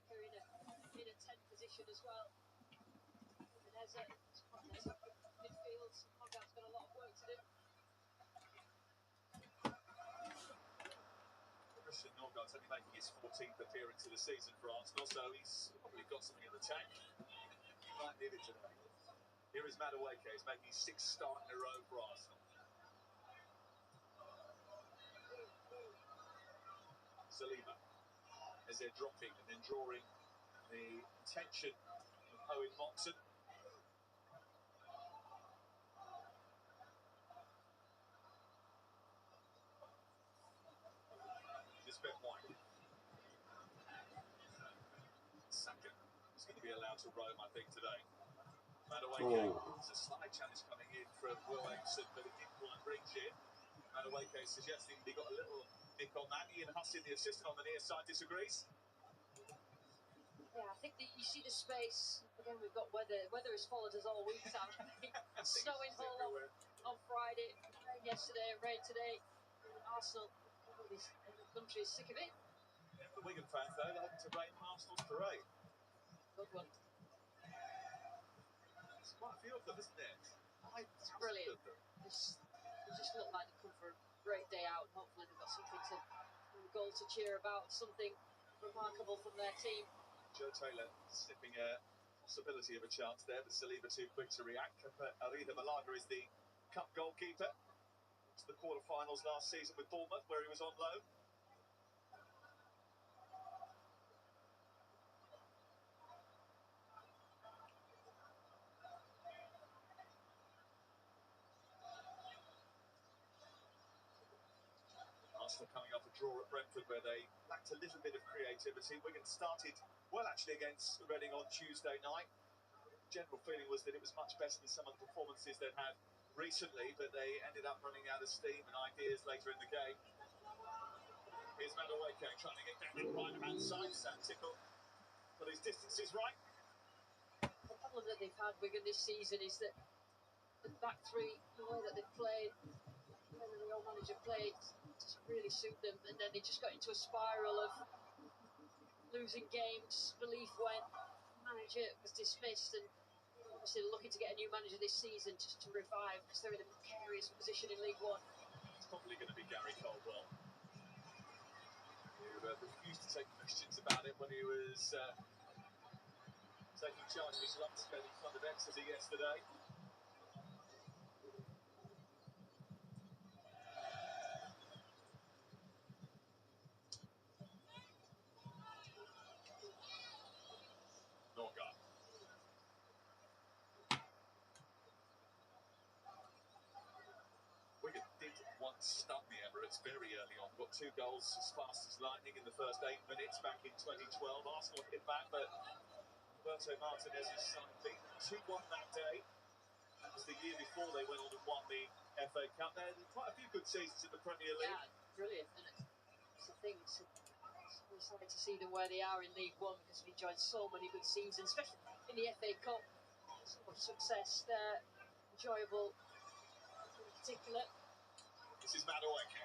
They're in a 10 position as well. And there's a midfield. Hoggarth's got a lot of work to do. Christian Norgard's only making his 14th appearance of the season for Arsenal, so he's probably got something in the tank. He might need it today. Here is Madueke. He's making his 6th start in a row for Arsenal. Saliba, as they're dropping and then drawing the attention of Owen Moxon. Just bit wide. Saka is going to be allowed to roam, I think, today. Madueke, there's a slight challenge coming in from Will Akeson, but it didn't quite reach it. Madueke suggesting he got a little nick on that. Ian Hussin, the assistant on the near side, disagrees. Yeah, I think you see the space. Again, we've got weather. Weather has followed us all week, Sam. Snowing all on Friday, rain yesterday, rain today. Arsenal, everybody's in the country is sick of it. Yeah, the Wigan fans, though, they're hoping to rain Arsenal's parade. Good one. There's quite a few of them, isn't there? It's brilliant. They just look like they come for a great day out. And hopefully they've got something to a goal to cheer about, something remarkable from their team. Joe Taylor sniffing a possibility of a chance there, but Saliba too quick to react. Arida Malaga is the cup goalkeeper. To the quarter-finals last season with Bournemouth, where he was on loan. Arsenal coming off a draw at Brentford, where they lacked a little bit of creativity. Wigan started well, actually, against Reading on Tuesday night. General feeling was that it was much better than some of the performances they've had recently, but they ended up running out of steam and ideas later in the game. Here's Madueke trying to get down the right-hand side. Sam Tickle, but his distance is right. The problem that they've had, Wigan, this season is that the back three, the way that they've played, the way that the old manager played, doesn't really suit them. And then they just got into a spiral of losing games. Belief went, manager was dismissed, and obviously they're looking to get a new manager this season just to revive, because they're in a precarious position in League One. It's probably going to be Gary Caldwell. He refused to take questions about it when he was taking charge of his lumps in front of Exeter yesterday. Norgard. Wigan did once stun the Emirates very early on. Got 2 goals as fast as lightning in the first 8 minutes back in 2012. Arsenal hit back, but Roberto Martinez's side beat 2-1 that day. That was the year before they went on and won the FA Cup. They had quite a few good seasons in the Premier League. Yeah, brilliant. And it's the thing, it's exciting to see them where they are in League One, because we enjoyed so many good seasons, especially in the FA Cup. So much success there, enjoyable in particular. This is Madueke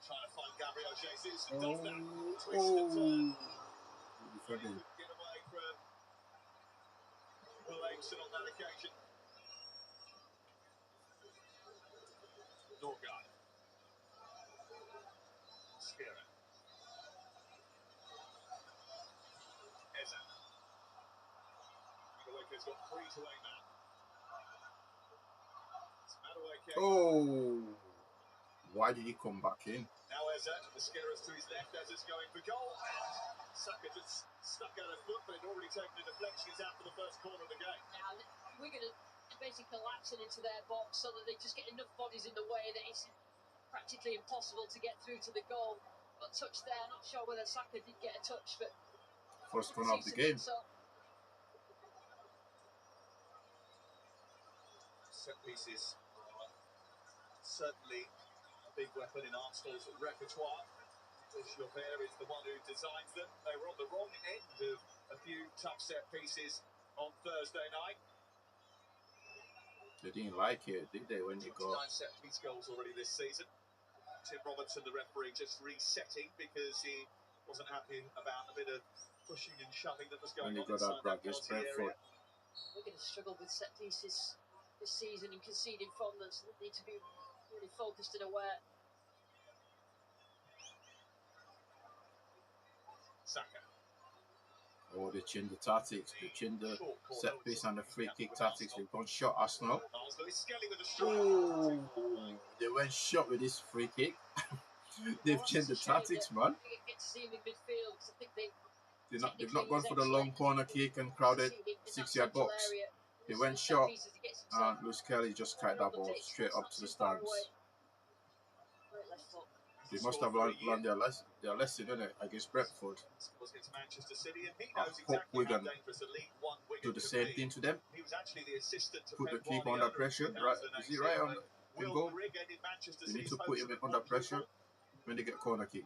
trying to find Gabriel Jesus, and does that twist and turn. He couldn't get away from Will Akeson on that occasion. Norgard. Skira. Eza. Madueke's got 3 to aim at. It's Madueke. Oh! Why did he come back in? Now Eza, the Skira's to his left. Eza's going for goal. Saka just stuck out of foot, but had already taken a deflection. He's out for the first corner of the game. Now we're going to basically collapsing into their box so that they just get enough bodies in the way that it's practically impossible to get through to the goal. But touch there, not sure whether Saka did get a touch, but first one of the game. So. Set pieces certainly a big weapon in Arsenal's repertoire. Chauvert is the one who designs them. They were on the wrong end of a few tough set pieces on Thursday night. They didn't like it, did they, when they got 9 set piece goals already this season. Tim Robertson, the referee, just resetting because he wasn't happy about a bit of pushing and shoving that was going When they on got inside that back, that it's penalty Brentford. area. We're going to struggle with set pieces this season and conceding from them, so they need to be really focused and aware. Saka. Oh, they changed the tactics. They changed the set piece and the free kick tactics. They've gone short, Arsenal. Oh, they went short with this free kick. They've changed the tactics, man. They've not gone for the long corner kick and crowded 6-yard box. They went short, and Lewis Kelly just kicked that ball straight up to the stands. They must have learned their lesson, innit, against Brentford. I hope Wigan do the same thing to them. Put the keeper under pressure. Right? Is he right on in goal? They need to put him under pressure when they get corner kick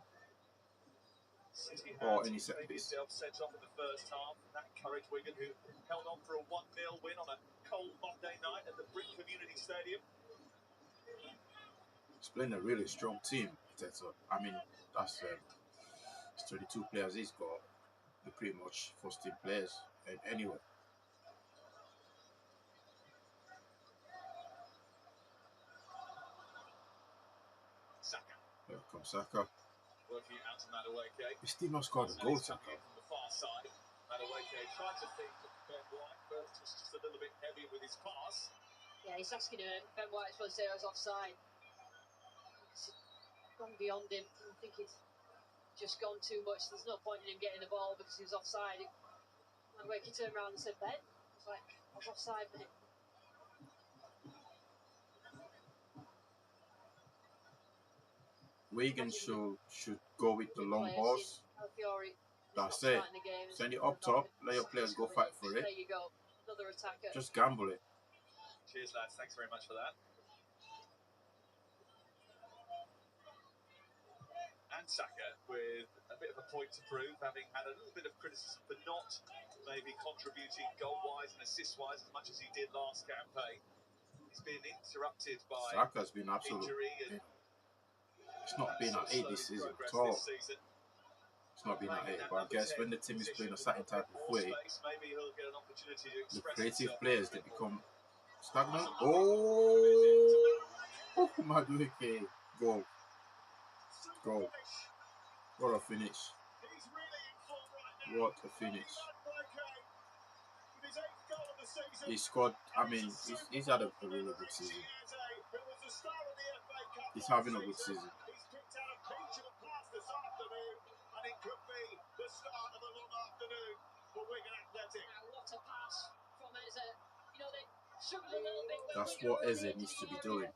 or any set piece. Set off in the first half. That encouraged Wigan, who held on for a 1-0 win on a cold Monday night at the Brick Community Stadium. He's playing a really strong team. I mean, that's 32 players he's got. They're pretty much first team players. And anyway. Saka. Here comes Saka. Working out to Madueke. He still not scored a goal, Saka. From the far side. Madueke tried to feed Ben White, but was just a little bit heavy with his pass. Yeah, he's asking Ben White to say I was offside. He's gone beyond him. I think he's just gone too much. There's no point in him getting the ball because he was offside. Madueke turned around and said, Ben? I was like, I was offside, but Wigan should go with the long balls. That's it. Send it up top. Let your players go fight for it. There you go. Another attacker. Just gamble it. Cheers, lads. Thanks very much for that. And Saka with a bit of a point to prove, having had a little bit of criticism for not maybe contributing goal-wise and assist-wise as much as he did last campaign. He's been interrupted by Saka's been absolutely. It's not been at 8 this season at all. It's not been at 8, but I guess when the team is playing a certain type of way, the creative players, they become stagnant. Oh, Madueke. Go. What a finish. What a finish. He scored, I mean, he's had a really good season. He's having a good season. That's what Eze needs to be doing.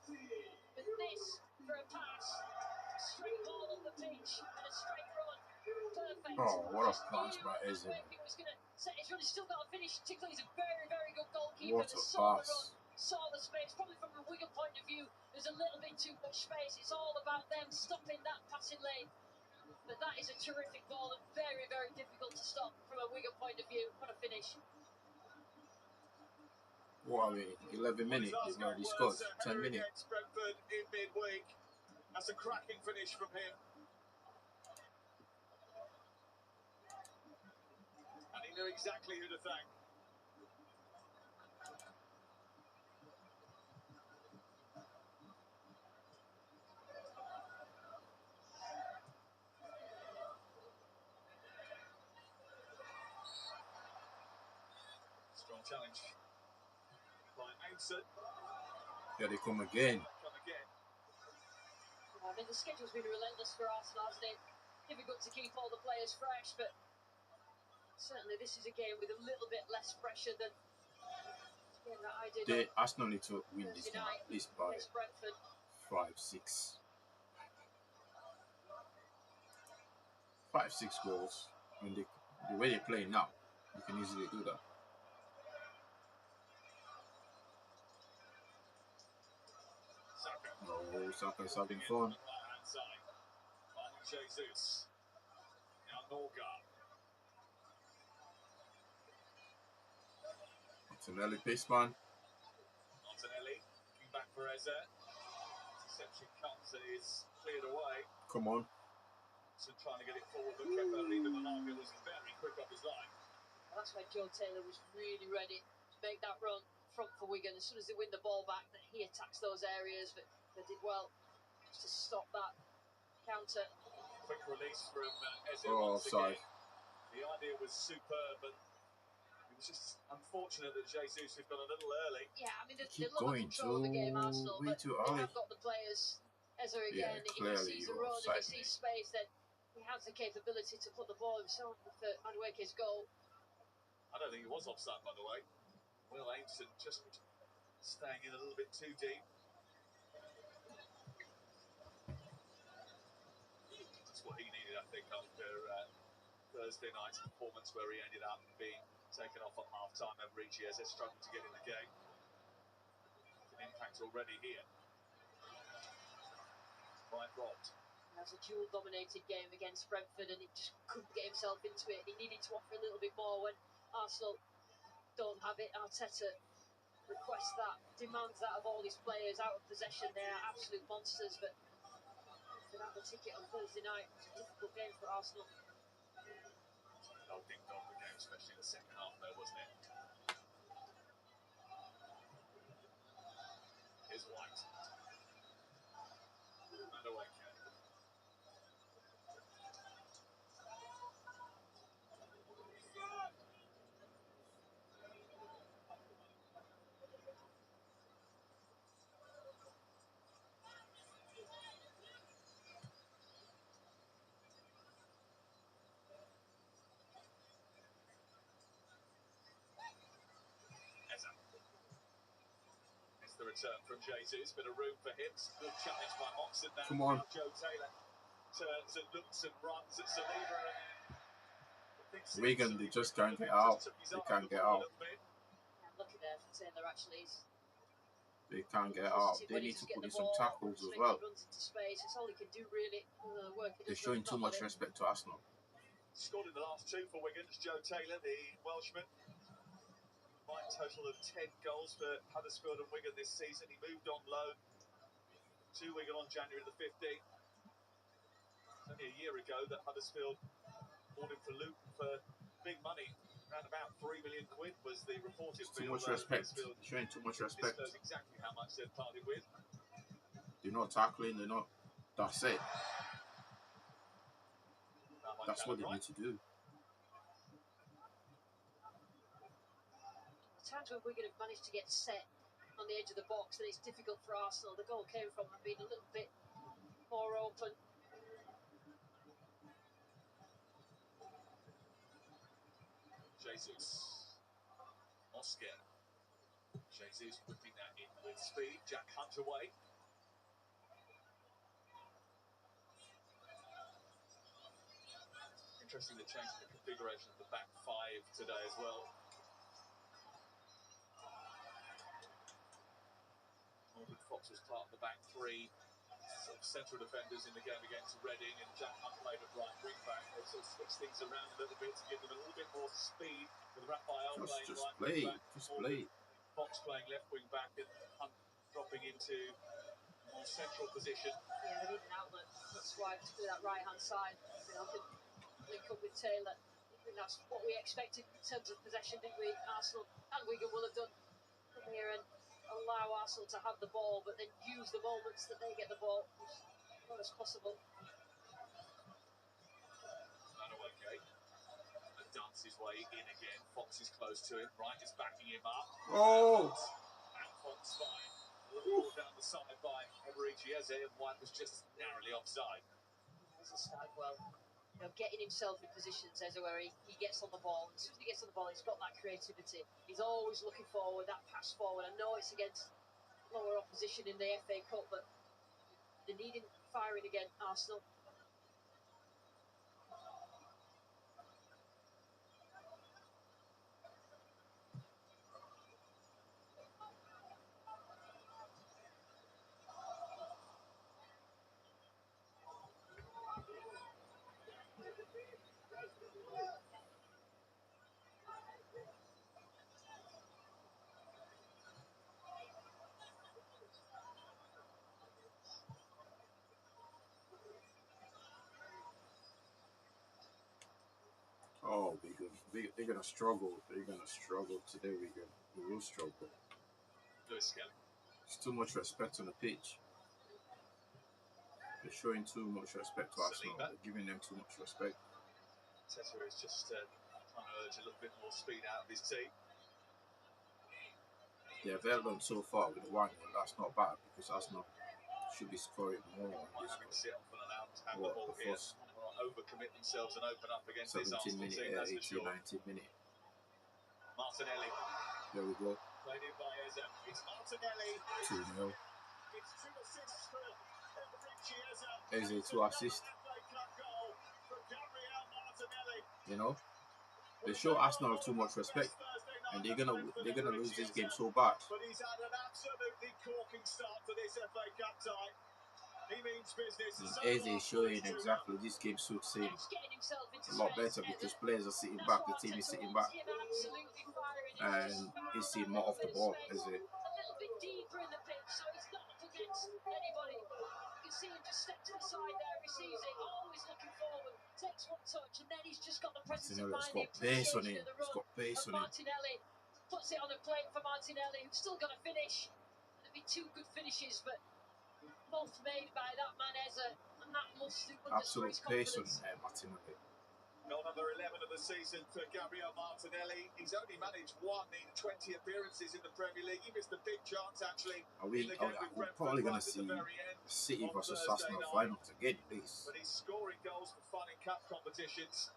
Oh, what a pass by Eze. What a pass. Saw the space, probably from a Wigan point of view, there's a little bit too much space. It's all about them stopping that passing lane. But that is a terrific ball and very, very difficult to stop from a Wigan point of view. What a finish. What are we? 11 minutes. They've already scored. 10 minutes. Brentford in midweek. That's a cracking finish from him. And he knew exactly who to thank. Strong challenge by Ainson. Here they come again. I mean, the schedule's been relentless for Arsenal, hasn't it? Difficult to keep all the players fresh, but certainly this is a game with a little bit less pressure than that I did. Arsenal need to win this game at least by 5-6. 5-6 goals. I mean, the way they play now, you can easily do that. Oh, Saka's having fun. Jesus. Now Norga. Martinelli, pace man. Martinelli looking back for Eze. Interception comes and is cleared away. Come on. Johnson trying to get it forward, but Kepa Arrizabalaga was very quick off his line. Well, that's where Joe Taylor was really ready to make that run front for Wigan. As soon as they win the ball back, then he attacks those areas, but they did well just to stop that counter. Quick release from Eze Oh, once offside. again. The idea was superb, but it was just unfortunate that Jesus had gone a little early. Yeah, I mean, they Keep look going at control of the game, Arsenal, way but too they early. have got the players. Eze Yeah, again, if he clearly sees a you're run and he offside, sees mate. space, then he has the capability to put the ball himself for Madueke's goal. I don't think he was offside, by the way. Will Aimson just staying in a little bit too deep. That's what he needed, I think, after Thursday night's performance, where he ended up being taken off at half-time. Everich has struggled to get in the game. An impact already here. Right, robbed. It was a dual-dominated game against Brentford, and he just couldn't get himself into it. He needed to offer a little bit more when Arsenal don't have it. Arteta requests that, demands that of all his players out of possession. They are absolute monsters, but to have the ticket on Thursday night, it was a difficult game for Arsenal. Oh, ding dong the game, especially in the second half, though, wasn't it? Here's White. Madueke. It's the return from Jesus, bit of room for him. Good challenge by Moxon. Come on. Now Joe Taylor turns and looks and runs at Saliba. Wigan, they just can't get out. They can't get out. I'm looking there for Taylor, actually. They can't get out. They need to put in some tackles as well. Runs into space. It's all he can do, really. They're showing too much respect to Arsenal. Scored in the last two for Wigan. It's Joe Taylor, the Welshman. Combined total of 10 goals for Huddersfield and Wigan this season. He moved on loan to Wigan on January the 15th. It's only a year ago that Huddersfield bought him for Luton for big money. Around about £3 million was the reported Too much respect. Showing too much respect. This knows exactly how much they've parted with. They're not tackling. They're not. That's it. That's what they need to do. Times when Wigan have managed to get set on the edge of the box, and it's difficult for Arsenal. The goal came from them being a little bit more open. Jesus. Oscar. Jesus whipping that in with speed. Jack Hunt away. Interesting the change in the configuration of the back five today as well. Morgan Fox was part of the back three sort of central defenders in the game against Reading, and Jack Hunt played at right wing back. They sort of switched things around a little bit to give them a little bit more speed, with Raphael playing right wing back. Just play. Fox playing left wing back, and Hunt dropping into a more central position. Yeah, they need an outlet. That's why, particularly that right hand side, you know, could link up with Taylor. I think that's what we expected in terms of possession, didn't we? Arsenal and Wigan will have done from here and allow Arsenal to have the ball, but then use the moments that they get the ball as well as possible. Madueke. And dumps his way in again. Fox is close to him. Wright is backing him up. Oh! And Fox fine. A little ball down the side by Everich, and White was just narrowly offside. As a start, well, you know, getting himself in positions as where he gets on the ball. As soon as he gets on the ball, he's got that creativity. He's always looking forward, that pass forward. I know it's against lower opposition in the FA Cup, but they need him firing again, Arsenal. Oh, they're gonna struggle. They're gonna struggle today. We will struggle. Lewis Kelly. It's too much respect on the pitch. They're showing too much respect to Arsenal. They're giving them too much respect. Tessa is just trying to urge a little bit more speed out of his team. They've held on so far with the 1-0. That's not bad because Arsenal should be scoring more on this Having to sit off and allow them to have one. the ball here. Overcommit themselves and open up against this Arsenal minute, team, that's 18, for sure. 19 minute. Martinelli. There we go. Played in by Eze. It's Martinelli. 2-0. It's 2 assists for Eze. Eze 2 assists. You know, they show Arsenal too much respect, and they're gonna lose this game so bad. But he's had an absolutely corking start to this FA Cup tie. He means business. Eze is showing exactly this game suits him a lot better because players are sitting back, the team is sitting back, and he's seeing more off the ball. Eze. A little bit deeper in the pitch, so he's not up against anybody. You can see him just step to the side there, receives it, always looking forward, takes one touch, and then he's just got the presence of mind. He's got pace on him. He's got pace on him. Martinelli puts it on the plate for Martinelli, who's still got to finish. There'll be 2 good finishes, but both made by that man Eze, and that must absolute pace on Martinelli. Goal number 11 of the season for Gabriel Martinelli. He's only managed 1 in 20 appearances in the Premier League. He missed a big chance actually. We're probably going to see City versus Arsenal finals again, please. But he's scoring goals for fun in cup competitions.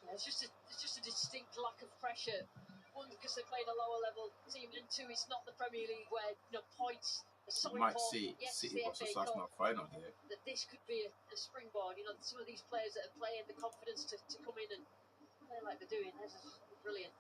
Yeah, it's just a distinct lack of pressure. 1, because they're playing a lower level team, and 2, it's not the Premier League where points. You might see City versus Arsenal final here. That this could be a springboard. You know, some of these players that are playing, the confidence to come in and play like they're doing. This is brilliant.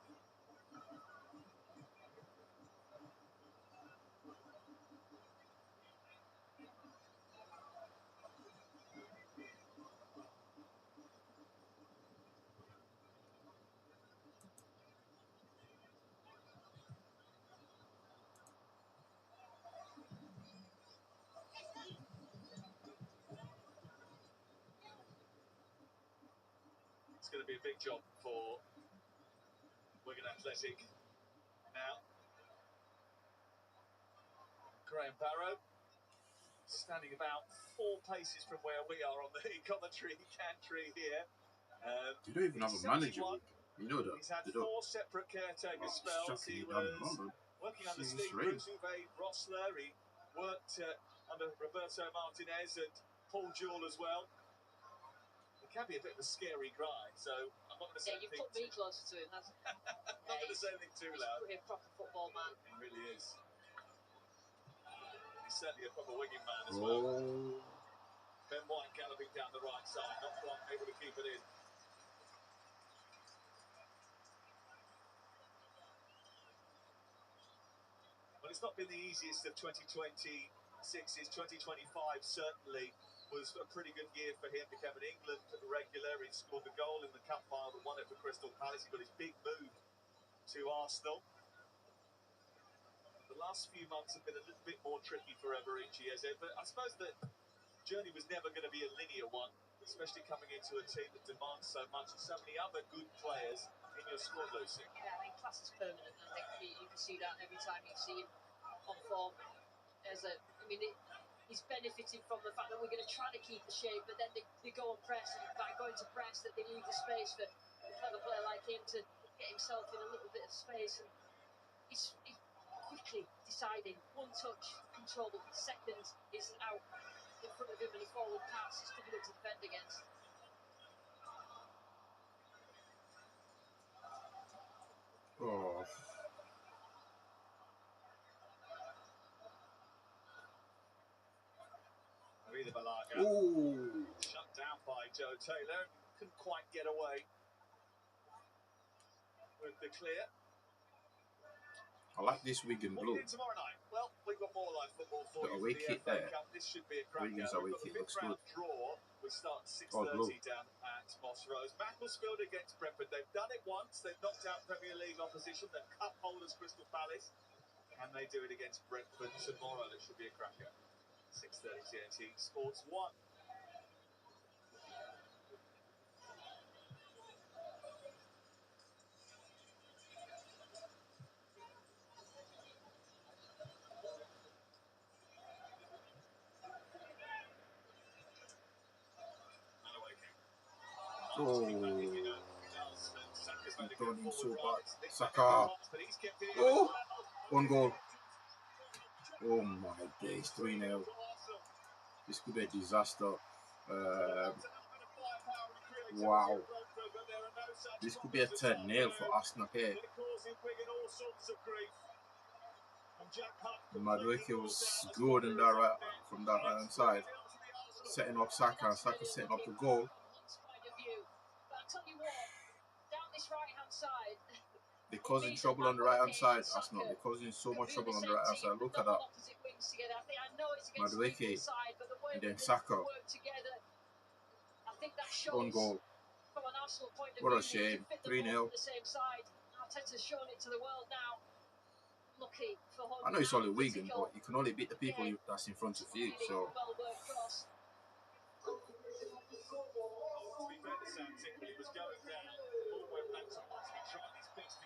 It's going to be a big job for Wigan Athletic now. Graham Barrow standing about 4 paces from where we are on the commentary gantry here. You don't even have a manager. You know that. He's had 4 separate caretaker spells. He was working under Steve Bruce, Uwe Rosler. He worked under Roberto Martinez and Paul Jewell as well. It can be a bit of a scary guy, so I'm not going to say anything. You've put me closer to him, hasn't you? I'm not going to say anything too loud. He's a proper football man. He really is. He's certainly a proper Wigan man as well. Ben White galloping down the right side, not quite able to keep it in. Well, it's not been the easiest of 2026's. 2025 certainly was a pretty good year for him. Became an England regular. He scored the goal in the cup final that won it for Crystal Palace. He got his big move to Arsenal. The last few months have been a little bit more tricky for Eberechi Eze, but I suppose the journey was never going to be a linear one, especially coming into a team that demands so much and so many other good players in your squad, Lucy. Yeah, I mean, class is permanent. I think you can see that every time you see him on form. He's benefiting from the fact that we're going to try to keep the shape, but then they go and press, and by going to press, that they leave the space for a clever player like him to get himself in a little bit of space. And he's quickly deciding, 1 touch, control, second is out in front of him, and a forward pass is difficult to defend against. Oh. Ooh. Shut down by Joe Taylor. Couldn't quite get away with the clear. I like this Wigan blue. Tomorrow night. Well, we've got more live football for the you. Away kit there. This should be a cracker. Wigan's away kit looks good. Draw. We start 6:30 down at Moss Rose. Macclesfield against Brentford. They've done it once. They've knocked out Premier League opposition. The cup holders Crystal Palace. Can they do it against Brentford tomorrow? That should be a cracker. 6:30 TNT Sports 1. Oh, he's done him so bad. Saka. Oh, one goal. Oh my days, 3-0. This could be a disaster. Wow. This could be a 10-0 for Arsenal here. Madueke was good in that right, from that right hand side, setting up Saka, Saka setting up the goal. They're causing trouble on the right hand side, Arsenal. They're causing so much trouble on the right hand side. Look at that. Madueke and then Saka. One goal. What a shame. 3-0. I know it's only Wigan, but you can only beat the people that's in front of you. So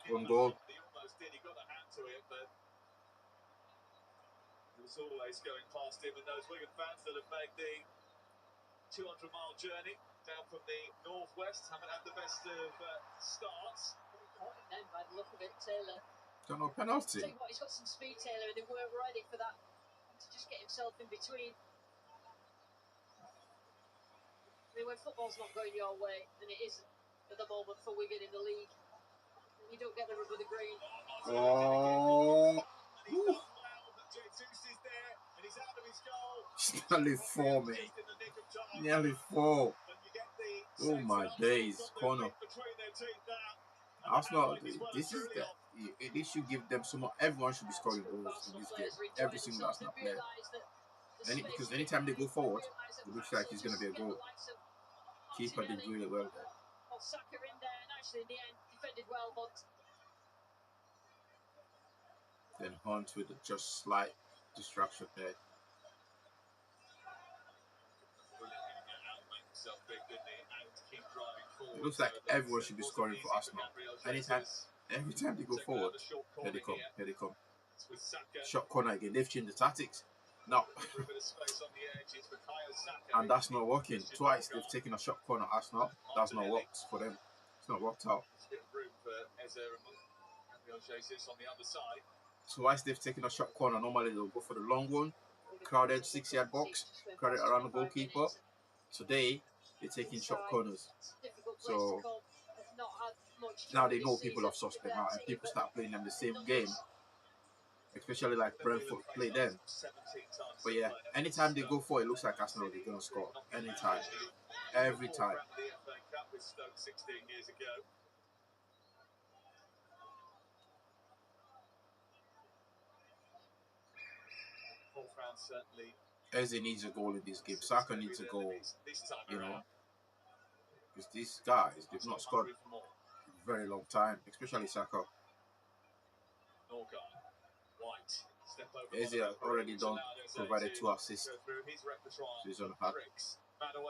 one goal. It was always going past him, and those Wigan fans that have made the 200-mile journey down from the northwest haven't had the best of starts. Then by the look of it, Taylor. Got no penalty. Tell you what, he's got some speed, Taylor, and they weren't ready for that to just get himself in between. I mean, when football's not going your way, and it isn't at the moment for Wigan in the league, you don't get the rub of the green. Oh. Nearly 4, mate. Nearly 4. Oh my days, corner. Arsenal, this is the. At least you give them some. Everyone should be scoring goals in this game. Every single Arsenal player. Because anytime they go forward, it looks like it's going to be a goal. Keeper did really well there. Saka in there, and actually in the end defended well, but then Hunt with a just slight distraction there. It looks like everyone should be scoring for Arsenal. Every time they go forward, here they come, here they come. Shot corner again. They've changed the tactics. No. And that's not working. Twice they've taken a shot corner. Arsenal. That's not worked for them. It's not worked out. Twice they've taken a shot corner. Normally they'll go for the long one. Crowded 6-yard box. Crowded around the goalkeeper. Today they're taking shot corners. So now they know people have sussed them out, and people start playing them the same game. Especially like Brentford play them. But yeah, anytime they go for it, looks like Arsenal they're gonna score. Anytime. Every time. Eze needs a goal in this game. Saka needs a goal. You know. Because these guys, they've not scored in a very long time, especially Saka. Eze has already provided 2 assists. So he's on the path.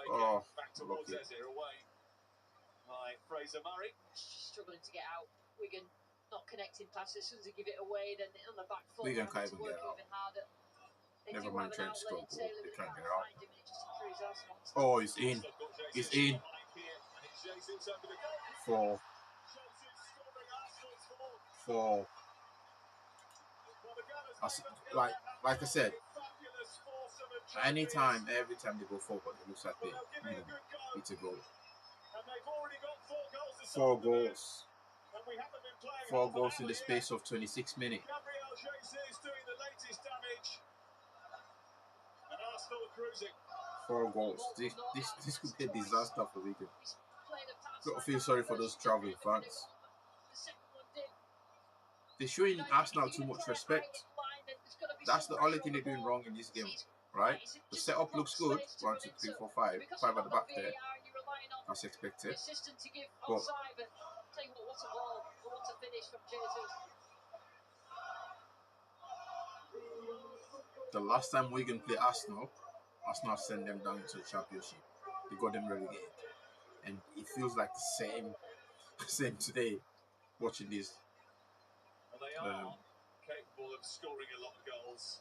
Oh, lucky. Struggling to get out. Wigan not connecting passes. As soon as they give it away, then on the back foot, Wigan can't even get out. Never mind trying to score. They can't get out. Oh, he's in. He's in. 4. Like I said, anytime, every time they go forward, it looks like it's a goal. 4 goals. 4 goals in the space of 26 minutes. 4 goals. This could be a disaster for Wigan. Got to feel sorry for those traveling fans. They're showing Arsenal too much respect. That's the only thing they're doing wrong in this game, right? The setup looks good. 1, 2, 3, 4, 5. 5 at the back there, as expected. But the last time Wigan played Arsenal sent them down into the Championship. They got them relegated, and it feels like the same today. Watching this. They are capable of scoring a lot of goals.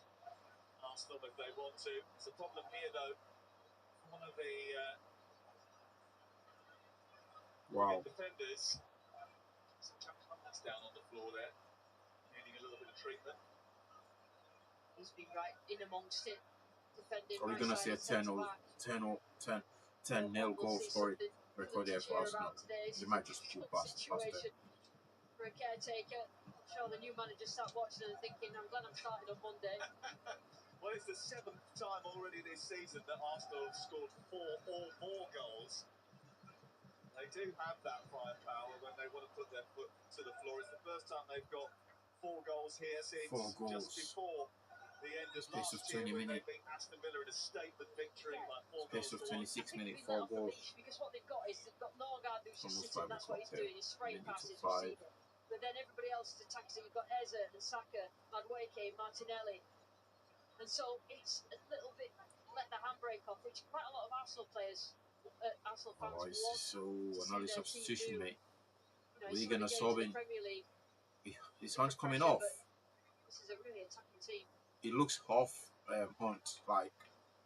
Arsenal, if they want to. It's a problem here, though. One of the Wow. Defenders. Some chap that's down on the floor there, needing a little bit of treatment. He's been right in amongst it, defending. Are we going to see a 10-0 goal scoring record there for Arsenal? They might just pull past it. For a caretaker, I'm sure the new manager sat watching and thinking, I'm glad I'm starting on Monday. Well, it's the 7th time already this season that Arsenal have scored 4 or more goals. They do have that firepower when they want to put their foot to the floor. It's the first time they've got 4 goals here since just before the end of last year when they beat Aston Villa in a statement victory by 4 goals. Space of 26 minutes, 4 goals. Because what they've got is they've got Norgard who's just sitting, that's what he's doing, he's spraying passes, receiving. But then everybody else is attacking. You've got Eze and Saka, Madueke, Martinelli. And so it's a little bit let the handbrake off, which quite a lot of Arsenal players, Arsenal fans want. Another substitution, mate. Wigan are sobbing. His hand's coming off. This is a really attacking team. It looks half Hunt, like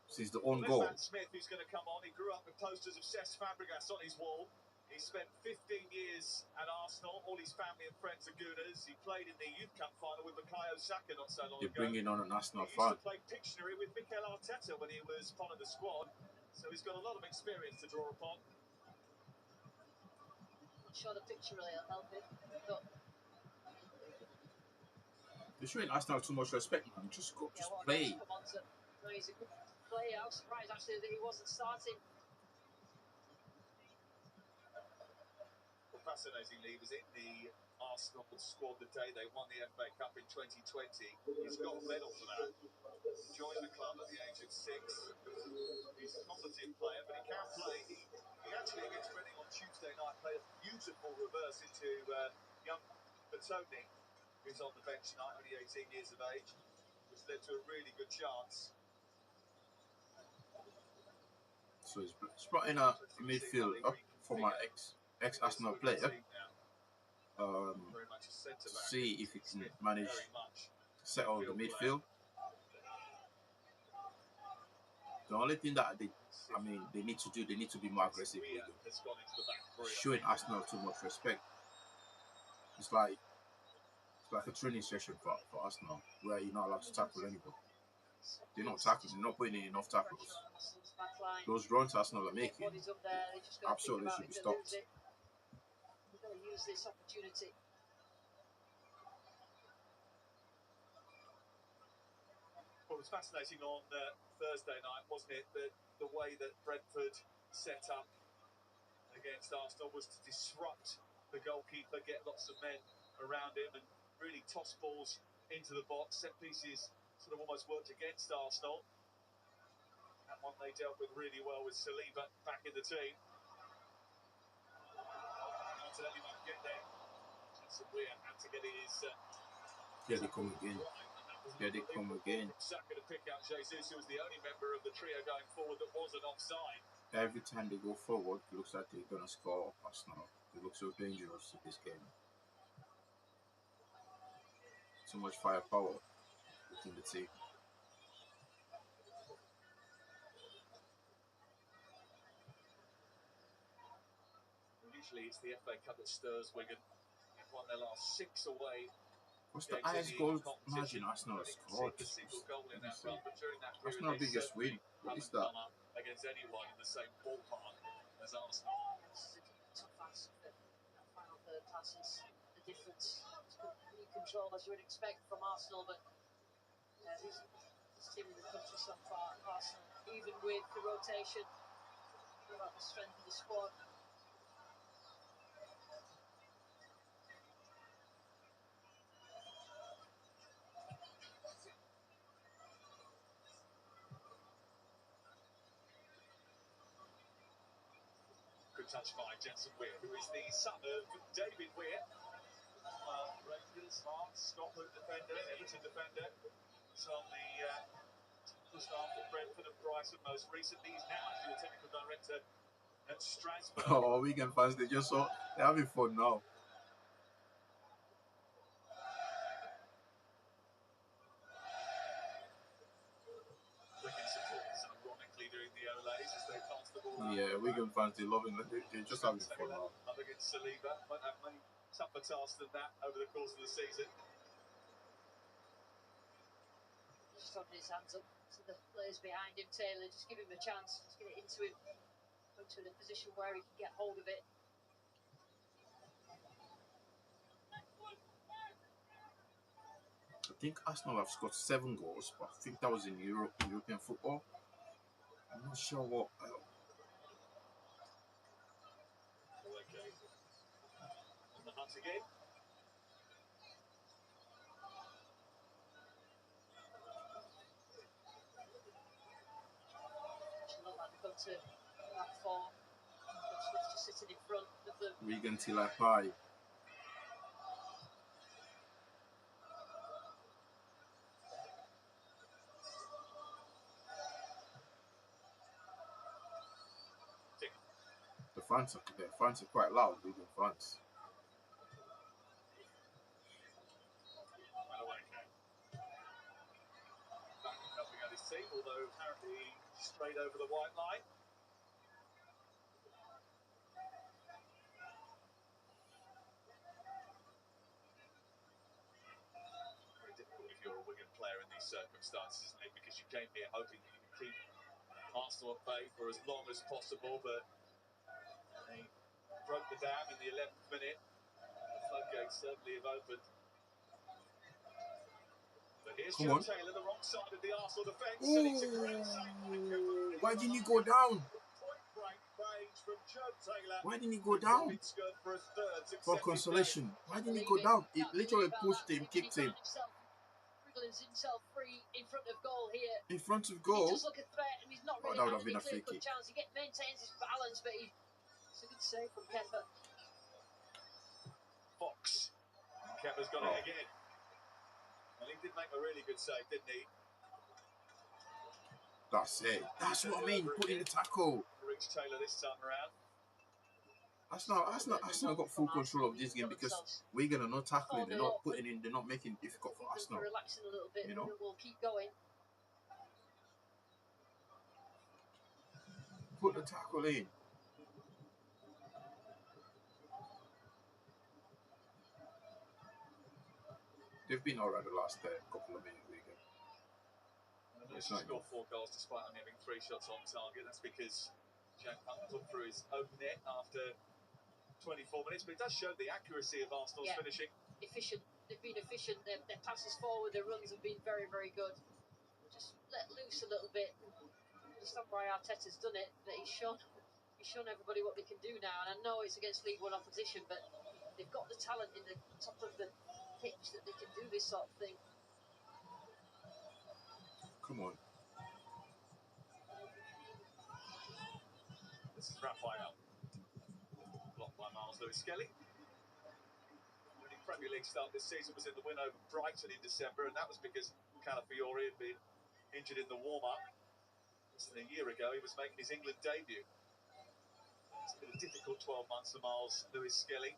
since the own goal. Smith, who's going to come on. He grew up with posters of Cesc Fabregas on his wall. He spent 15 years at Arsenal. All his family and friends are Gooners. He played in the Youth Cup final with Bukayo Saka not so long ago. They're bringing on an Arsenal fan. fan. He used to play Pictionary with Mikel Arteta when he was part of the squad. So he's got a lot of experience to draw upon. I'm sure the Pictionary will help him. But they're showing Arsenal too much respect, man. Just play. No, he's a good player. I was surprised actually that he wasn't starting. Fascinatingly, he was in the Arsenal squad the day they won the FA Cup in 2020. He's got a medal for that. He joined the club at the age of 6. He's a competent player, but he can play. He actually, against Reading on Tuesday night, played a beautiful reverse into young Batoni, who's on the bench tonight, only 18 years of age, which led to a really good chance. So he's brought in a midfield up for my ex-Arsenal player. See if he can manage to settle the midfield. The only thing that they need to do, they need to be more aggressive. Showing Arsenal too much respect. It's like a training session for Arsenal where you're not allowed to tackle anybody. They're not tackling, they're not putting in enough tackles. Those runs Arsenal are making absolutely should be stopped. We've got to use this opportunity. Well, it was fascinating on Thursday night, wasn't it? The way that Brentford set up against Arsenal was to disrupt the goalkeeper, get lots of men around him and really toss balls into the box. Set pieces sort of almost worked against Arsenal. That one they dealt with really well with Saliba back in the team. Martinelli might get there. Jason Weir had to get his... Here they come again. Here they come again. Saka to pick out Jesus, who was the only member of the trio going forward that wasn't offside. Every time they go forward, it looks like they're going to score Arsenal. They look so dangerous in this game. So much firepower within the team. Usually it's the FA Cup that stirs Wigan. They've won their last 6 away. What's the highest goal margin Arsenal has scored? Arsenal biggest win. What is that? Against anyone in the same ballpark as Arsenal. Tough pass. Final third passes. The difference. Good control as you would expect from Arsenal, but this team in the country so far, Arsenal, even with the rotation, about the strength of the squad. Touched by Jensen Weir, who is the son of David Weir, Rangers, Hearts, Scotland defender, Everton defender. He's on the staff at Brentford and Brighton most recently. He's now actually the technical director at Strasbourg. Oh, Wigan fans, they're having fun now. Yeah, Wigan fans, they love it. They're just having fun now. Up against Saliba, might have many tougher tasks than that over the course of the season. Just holding his hands up to the players behind him. Taylor, just give him a chance. Just get it into him. Put to in a position where he can get hold of it. I think Arsenal have scored 7 goals, but I think that was in European football. I'm not sure what. On the hunt again. Look like they've gone to that form. Just sitting in front of them. Wigan till I buy. The fans are quite loud, Wigan fans. Helping out his team, although apparently straight over the white line. Very difficult if you're a Wigan player in these circumstances, isn't it? Because you came here hoping that you could keep Arsenal at bay for as long as possible, but they broke the dam in the 11th minute. The floodgates certainly have opened. But here's Joe Taylor, the wrong side of the Arsenal defence, and it's a great save. Why didn't he go down? Why didn't he go down? For consolation, why didn't he go down? It literally pushed him, kicked him. Himself free in front of goal here. In front of goal? He does look a threat, and he's not really that would have had been a any free kick. chance. He maintains his balance, but it's a good save from Kepa. Fox. Kepa's got it again. And he did make a really good save, didn't he? That's it. That's what I mean. Put in the tackle. Reach Taylor this time around. Arsenal got full control of this game because Wigan are not tackling. They're not putting in. They're not making it difficult for Arsenal. Relaxing a little bit. You know. We'll keep going. Put the tackle in. They've been alright the last couple of minutes, Wigan. He's scored 4 goals despite only having 3 shots on target. That's because Jack Hunt put through his own net after 24 minutes. But it does show the accuracy of Arsenal's finishing. Efficient. They've been efficient. Their passes forward, their runs have been very, very good. Just let loose a little bit. I understand why Arteta's done it, but he's shown everybody what they can do now. And I know it's against League One opposition, but they've got the talent in the top of the pitch that they can do this sort of thing. Come on. This is Raphael. Blocked by Miles Lewis-Skelly. Winning Premier League start this season was in the win over Brighton in December, and that was because Calafiori had been injured in the warm-up. Less than a year ago, he was making his England debut. It's been a difficult 12 months for Miles Lewis-Skelly.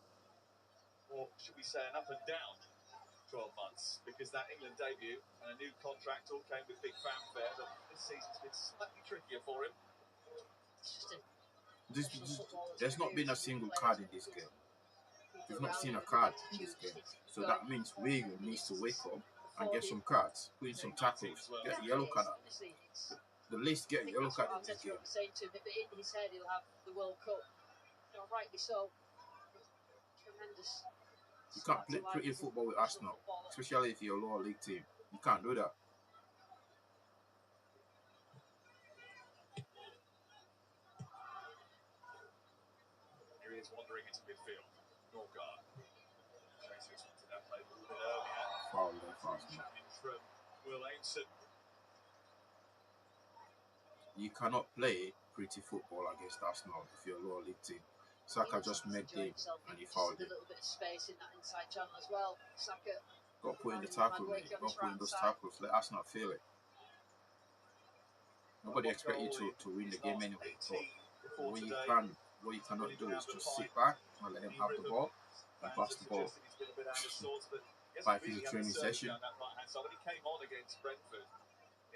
Or should we say an up and down 12 months, because that England debut and a new contract all came with big fanfare, but this season's been slightly trickier for him. There's not been a single card in this game. We've not seen a card in this game. So that means Wigan needs to wake up and get some cards, put in some tackles, get a yellow card. The least get a yellow card in this game. Saying to him, if in his head he'll have the World Cup, rightly so. Tremendous. You can't play pretty football with Arsenal, especially if you're a lower league team. You can't do that. Here he is wandering into midfield. Norgard. Jesus wanted that play a little bit earlier. Foul there, fast. From Will Aimson. You cannot play pretty football against Arsenal if you're a lower league team. Saka just made game and he fouled it. A little bit of space in that inside channel as well. Saka got put in the tackle, mate. Got put in those tackles. Let us not feel it. Nobody expect you to win the game anyway. But what you cannot do is just sit back and let them have the ball and pass the ball. 5 is a training session. He came on against Brentford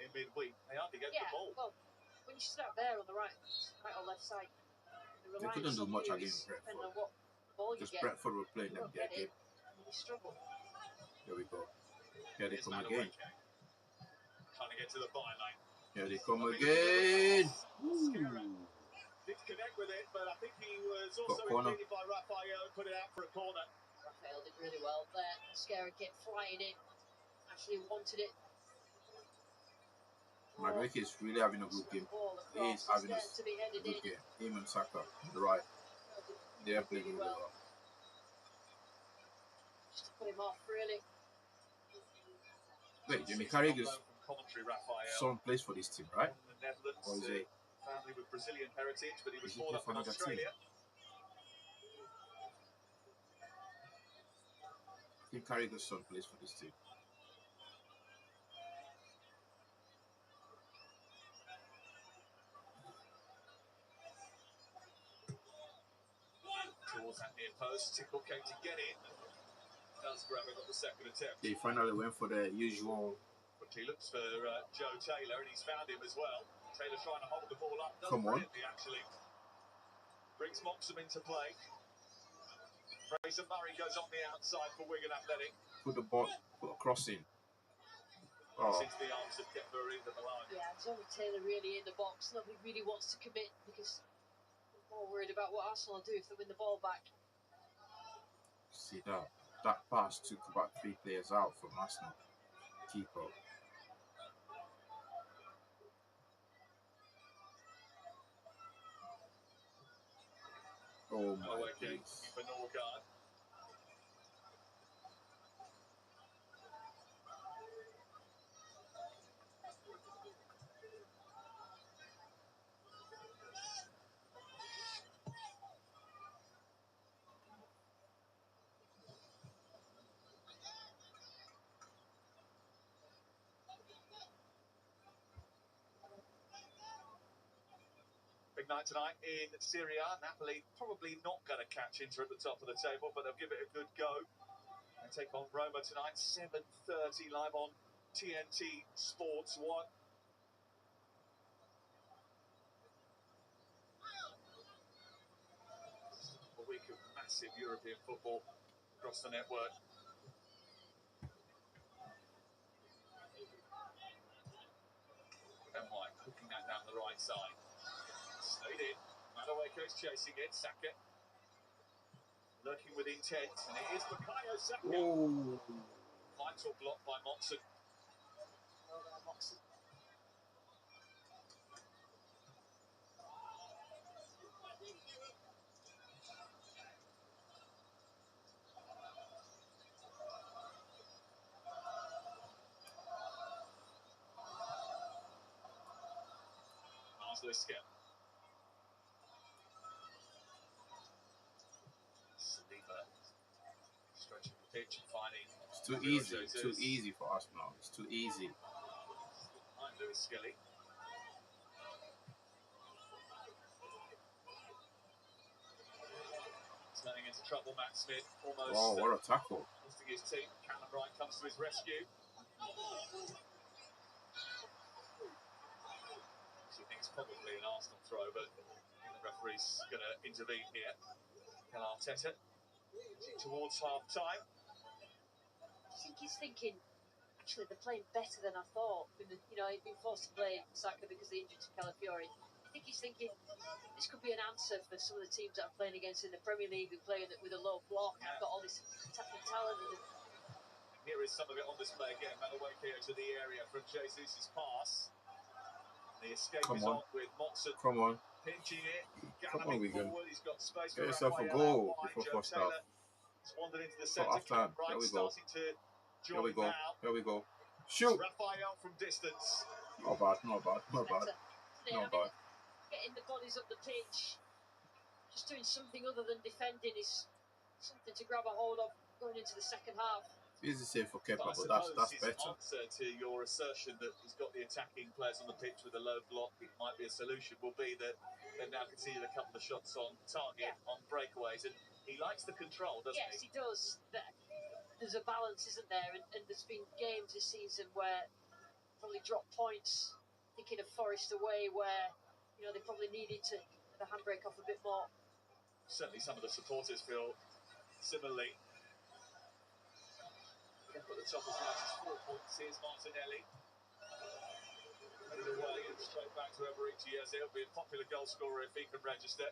in midweek. They hardly get the ball. Well, when you start there on the right or left side, the They couldn't reliance do on much you against is depending Brentford. on what ball you Because get. Brentford were playing You them don't their get game. it, you struggle. Here we go. Here they Here's come again. Trying to get to the byline. Here they come again. Ooh. Did connect with it, but I think he was also corner. impeded by Raphael and put it out for a corner. Raphael did really well there. Mascara kept flying in. Actually wanted it. Madueke is really having a good game. He is having a good game. Him and Saka on the right. They are playing really well. Just to put him off, really. Wait, Jamie Carragher's son plays for this team, right? From the Netherlands, Or is it? family with Brazilian heritage, but he was Is he born play up for in another Australia. I think Carragher's son plays for this team. Towards that near post, Tickle came to get in. Does grab it on the second attempt. They finally went for the usual. Quickly looks for Joe Taylor, and he's found him as well. Taylor trying to hold the ball up. Does Come on. brilliantly, actually. Brings Moxham into play. Fraser Murray goes on the outside for Wigan Athletic. Put the ball, put a cross in. Cross into the arms of Kepler in the line. Yeah, there's only Taylor really in the box. Nobody really wants to commit because they're more worried about what Arsenal will do if they win the ball back. See that? That pass took about 3 players out from Arsenal. Keeper. Oh my days. For Norgard. Big night tonight in Serie A. Napoli probably not going to catch Inter at the top of the table, but they'll give it a good go. They take on Roma tonight, 7:30 live on TNT Sports 1. A week of massive European football across the network. And White hooking that down the right side. Stayed in. Madueke is chasing it. Saka lurking with intent, and it is Bukayo Saka. Oh. Vital block by Moxham. Well done, Moxham. Liska. Saliba stretching the pitch and finding. It's too easy. Too easy for Arsenal. It's too easy. I'm Lewis Skelly. Turning into trouble, Matt Smith. Almost. Oh, what a tackle. Losing his team. Callum Wright comes to his rescue. She thinks probably an Arsenal throw, but the referee's going to intervene here. Mikel Arteta towards half time. I think he's thinking, actually, they're playing better than I thought. He'd been forced to play Saka because they injured to Calafiori. I think he's thinking this could be an answer for some of the teams that I'm playing against in the Premier League who play with a low block. I've got all this attacking talent. Here is some of it on display again. Madueke to the area from Jesus' pass. The escape is on with Moxham. Come on. Pinching it. Come on, Wigan. He's got space Get for yourself a goal before first half. He's wandered into the So centre. after, there we go. Here we go. Here we go. Shoot! Raphael from distance. Not bad, not bad, not bad. Not bad. Getting the bodies up the pitch, just doing something other than defending is something to grab a hold of going into the second half. Easy save for Kepa, but that's his better. answer to your assertion that he's got the attacking players on the pitch with a low block, it might be a solution, will be that they've now conceded a couple of shots on target, on breakaways, and he likes the control, doesn't he? Yes, he does. There's a balance, isn't there? And there's been games this season where probably dropped points thinking of Forest away, where they probably needed to get the handbrake off a bit more. Certainly, some of the supporters feel similarly. At the top as much as 4 points. Here's Martinelli. Headed away and straight back to Eberici. Yes, he'll be a popular goal scorer if he can register.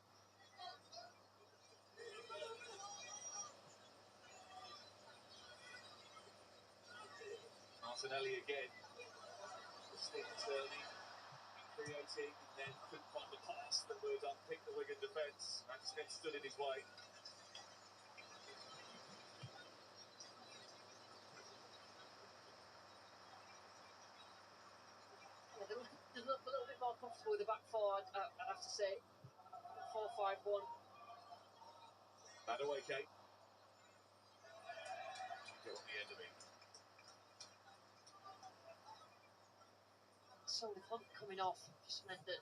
Martinelli again. Turning, creating, and then couldn't find the pass that would unpick the Wigan defence. And Smith stood in his way. They look a little bit more comfortable with the back four, I'd have to say. 4-5-1. That away, Kate. Get on the end of it. So with Hunt coming off, just meant that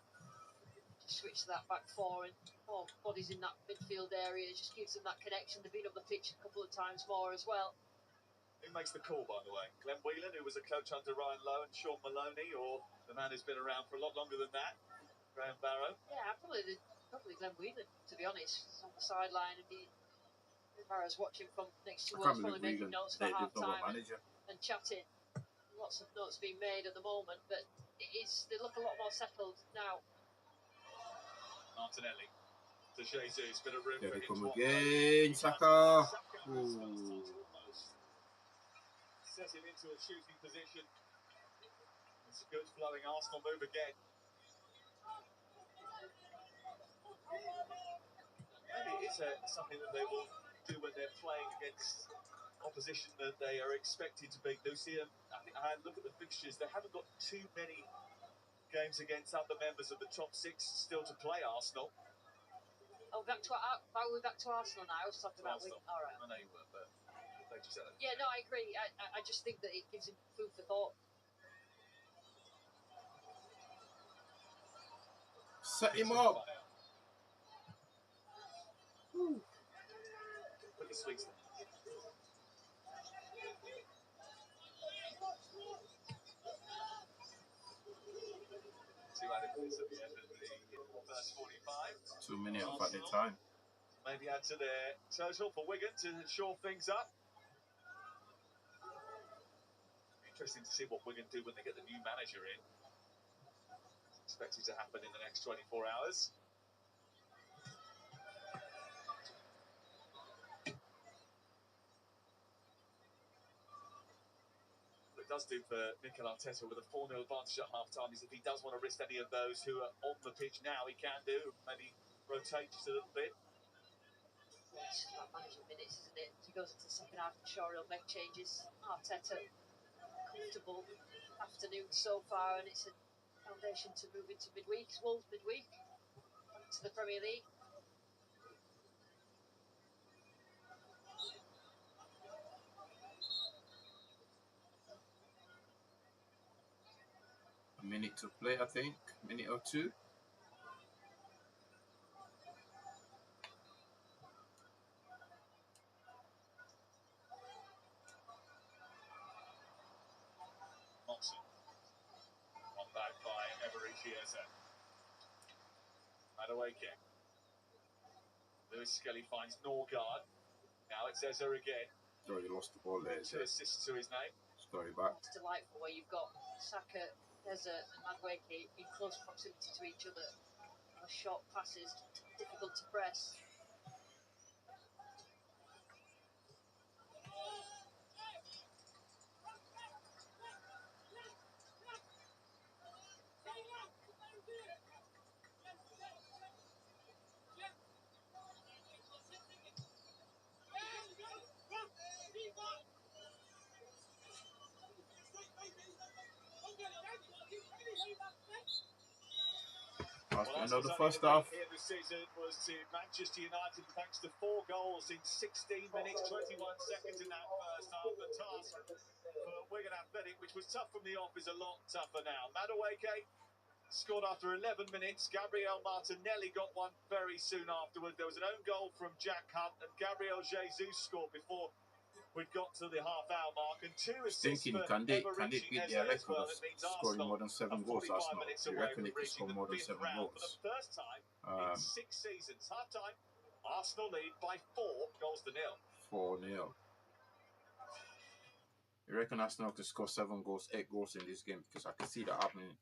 just switch to that back four and more bodies in that midfield area. It just gives them that connection. They've been up the pitch a couple of times more as well. Who makes the call, by the way? Glenn Whelan, who was a coach under Ryan Lowe, and Sean Maloney, or the man who's been around for a lot longer than that, Graham Barrow? Yeah, probably Glenn Whelan, to be honest. He's on the sideline and Barrow's watching from next to us, probably making notes for half time and chatting. Lots of notes being made at the moment, but they look a lot more settled now. Martinelli to Jesus, bit of room There for they him come to again, Saka. Set him into a shooting position. It's a good flowing Arsenal move again. Maybe it is something that they will do when they're playing against opposition that they are expected to beat. Lucy, I think I look at the fixtures, they haven't got too many games against other members of the top 6 still to play, Arsenal. Oh, back to Arsenal now. I was talking about Wigan. All right. I know you were, but they just said it. Yeah, no, I agree. I just think that it gives him food for thought. Set him up. Look at Sweetson. Two added minutes at the end of the first 45. 2 minutes off at the time. Maybe add to their total for Wigan to shore things up. Interesting to see what Wigan do when they get the new manager in. It's expected to happen in the next 24 hours. What it does do for Mikel Arteta with a 4-0 advantage at half-time is if he does want to risk any of those who are on the pitch now, he can do. Maybe rotate just a little bit. Yeah, it's just about managing minutes, isn't it? As he goes into the second half, I'm sure he'll make changes. Arteta, comfortable afternoon so far, and it's a foundation to move into midweek. Wolves midweek, back to the Premier League. A minute to play, I think. Minute or two. Moxon. On back by Eberici. Adaway kick. Lewis Skelly finds Norgard. Now it's Eza again. Sorry, you lost the ball there. 2 assists to his name. Sorry, back. It's delightful where you've got Saka, Desert and Madueke in close proximity to each other. Short passes, difficult to press. End of the first half. Here this season was to Manchester United thanks to 4 goals in 16 minutes, 21 seconds in that first half. The task for Wigan Athletic, which was tough from the off, is a lot tougher now. Madueke scored after 11 minutes. Gabriel Martinelli got one very soon afterwards. There was an own goal from Jack Hunt, and Gabriel Jesus scored before We've got to the half-hour mark and 2 assists Thinking, for can they ever-reaching beat Eze their as record well. of It means scoring more than 7 goals? 45 Arsenal, minutes you away reckon they from could reaching score the more than 5th 7 round for the goals? first time in 6 seasons. Half-time, Arsenal lead by 4 goals to nil. 4-0. You reckon Arsenal could score 7 goals, 8 goals in this game? Because I can see that happening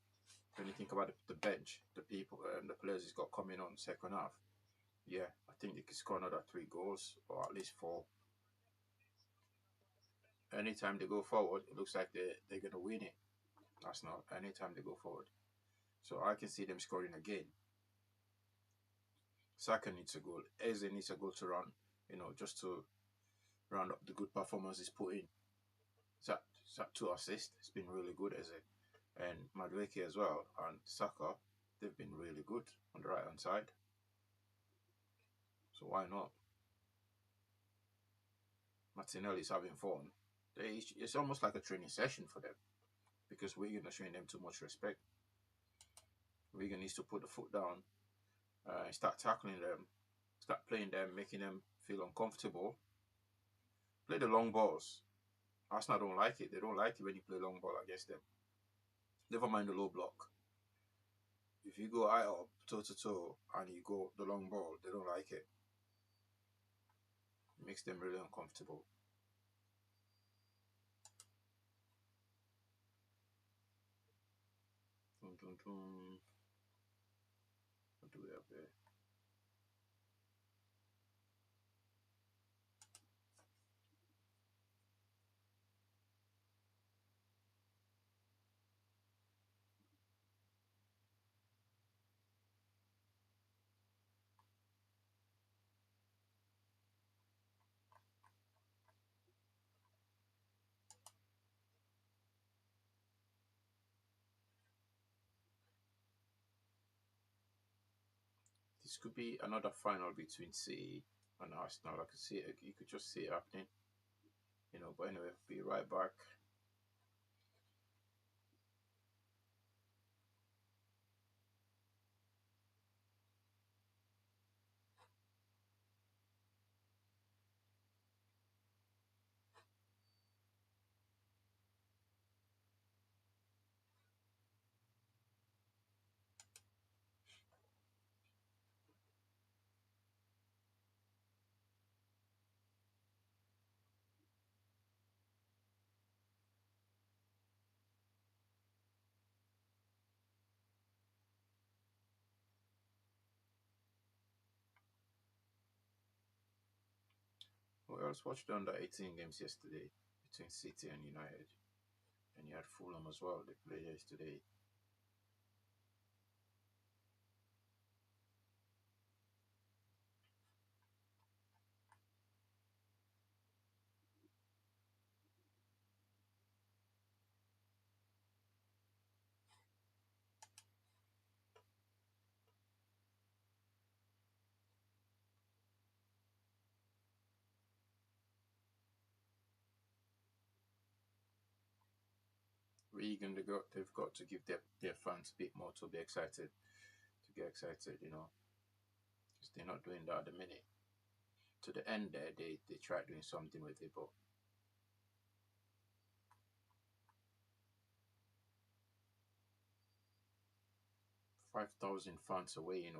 when you think about the bench, the people, the players he's got coming on second half. Yeah, I think they could score another 3 goals or at least 4. Anytime they go forward, it looks like they're going to win it. Arsenal, anytime they go forward. So I can see them scoring again. Saka needs a goal. Eze needs a goal to run, just to round up the good performance he's put in. It's at 2 assists. It's been really good, Eze. And Madueke as well. And Saka, they've been really good on the right-hand side. So why not? Martinelli's having fun. It's almost like a training session for them. Because Wigan are showing them too much respect. Wigan needs to put the foot down. Start tackling them. Start playing them, making them feel uncomfortable. Play the long balls. Arsenal don't like it. They don't like it when you play long ball against them. Never mind the low block. If you go eye up, toe to toe, and you go the long ball, they don't like it. It makes them really uncomfortable. What do we have there? This could be another final between City and Arsenal. I could see it. You could just see it happening. But anyway, be right back. We also watched the under 18 games yesterday between City and United. And you had Fulham as well. They played yesterday. Wigan, they've got to give their fans a bit more to be excited, to get excited, because they're not doing that at the minute. To the end there, they tried doing something with it, but 5,000 fans away,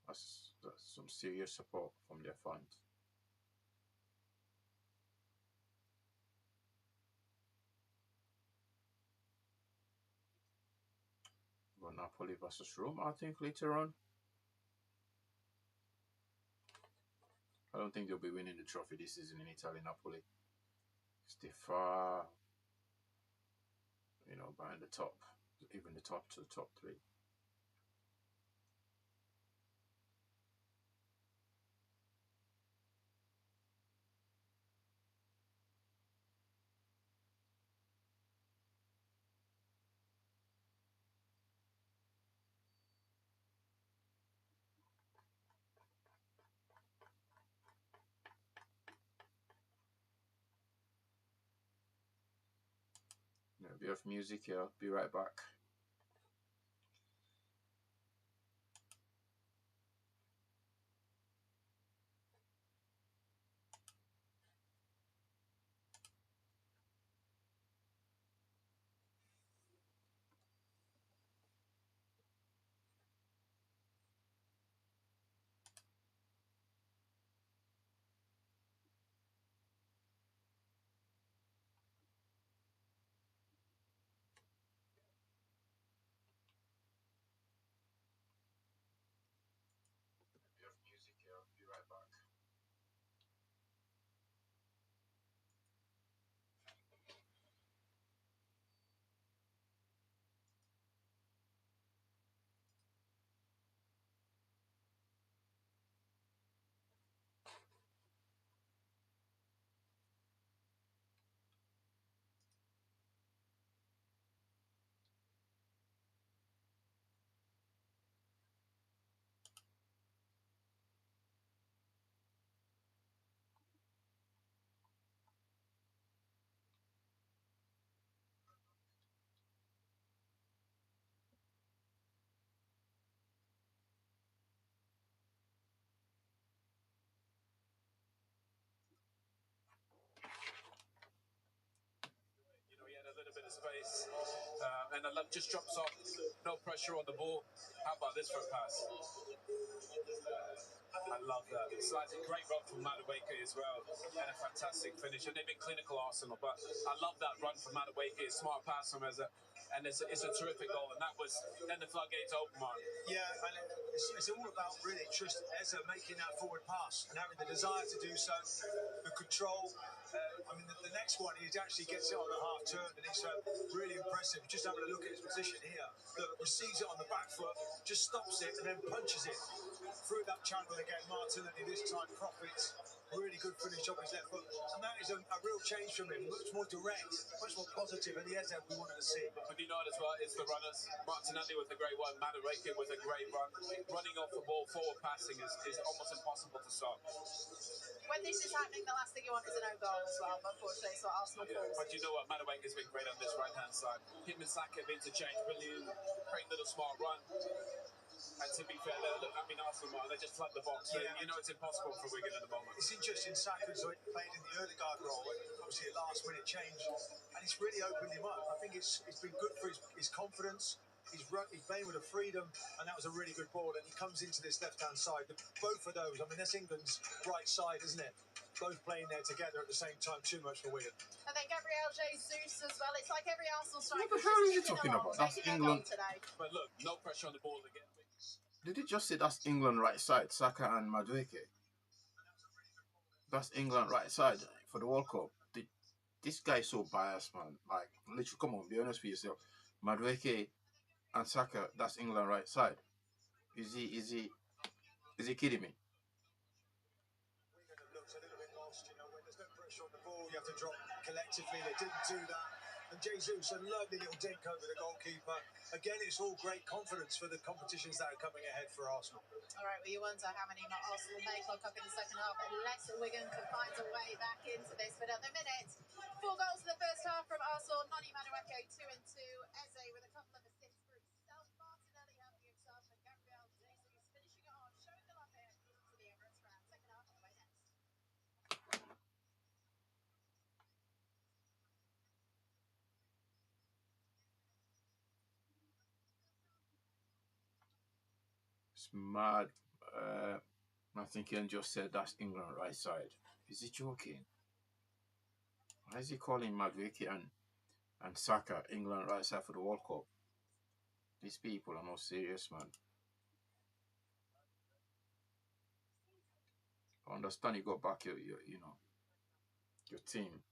that's some serious support from their fans. But Napoli versus Rome, I think later on. I don't think they'll be winning the trophy this season in Italy, Napoli. Stay far, behind the top, even the top 2, top 3. A bit of music here. Be right back. space, and I love just drops off, no pressure on the ball. How about this for a pass? I love that. It's like a great run from Madueke as well, and a fantastic finish. And they've been clinical, Arsenal, but I love that run from Madueke. Smart pass from Eze, and it's a terrific goal. And that was then the floodgates open, Mark. Yeah, and it's all about really just Eze making that forward pass and having the desire to do so, the control. I mean, the next one, he actually gets it on a half turn, and it's really impressive. Just having a look at his position here, look, receives it on the back foot, just stops it, and then punches it through that channel again. Martinelli this time profits. Really good finish on his left foot, and that is a real change from him. Much more direct, much more positive, and the Eze we wanted to see. But you know it as well, it's the runners. Martinelli with a great one, Madueke with a great run. Running off the ball, forward passing is almost impossible to stop. When this is happening, the last thing you want is an own goal as well, but unfortunately it's what Arsenal falls. But you know what, Madueke's been great on this right-hand side. Him and Saka have interchanged, brilliant, great little smart run. And to be fair, look, I mean, Arsenal, they just flood the box. Yeah. You know it's impossible for Wigan at the moment. It's interesting, Saka's played in the Ødegaard role, obviously a last-minute change, and it's really opened him up. I think it's been good for his confidence. He's playing with a freedom, and that was a really good ball. And he comes into this left-hand side. Both of those, I mean, that's England's right side, isn't it? Both playing there together at the same time. Too much for Wigan. And then Gabriel Jesus as well. It's like every Arsenal striker. What the hell are you talking about? That's England. But look, no pressure on the ball again. Did you just say that's England right side, Saka and Madueke? That's England right side for the World Cup. This guy is so biased, man. Like, literally, come on, be honest with yourself. Madueke and Saka, that's England right side. Is he kidding me? Wigan have looked a little bit lost, you know, when there's no pressure on the ball, you have to drop collectively. They didn't do that. And Jesus, a lovely little dink over the goalkeeper. Again, it's all great confidence for the competitions that are coming ahead for Arsenal. All right, well, you wonder how many Arsenal may clock up in the second half unless Wigan can find a way back into this. But at the minute, 4 goals in the first half from Arsenal. Noni Madueke, 2 and 2. Eze with a couple of assists for himself. Martinelli helping himself. And Gabriel Jesus finishing it on, showing the love here to the Emirates round. Second half on the way next. It's mad. I think Ian just said that's England right side. Is he joking? Why is he calling Madueke and Saka England right side for the World Cup? These people are not serious, man. I understand you got back your team.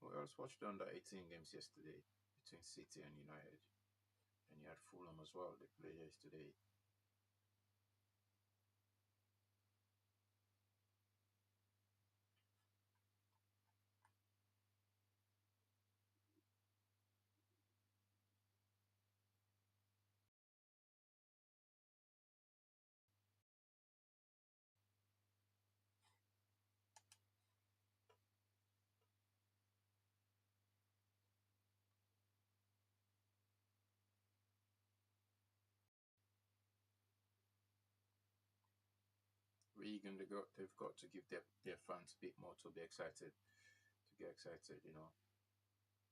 We also watched the under 18 games yesterday between City and United. And you had Fulham as well, they played yesterday. Wigan, they've got to give their fans a bit more to be excited, to get excited, you know,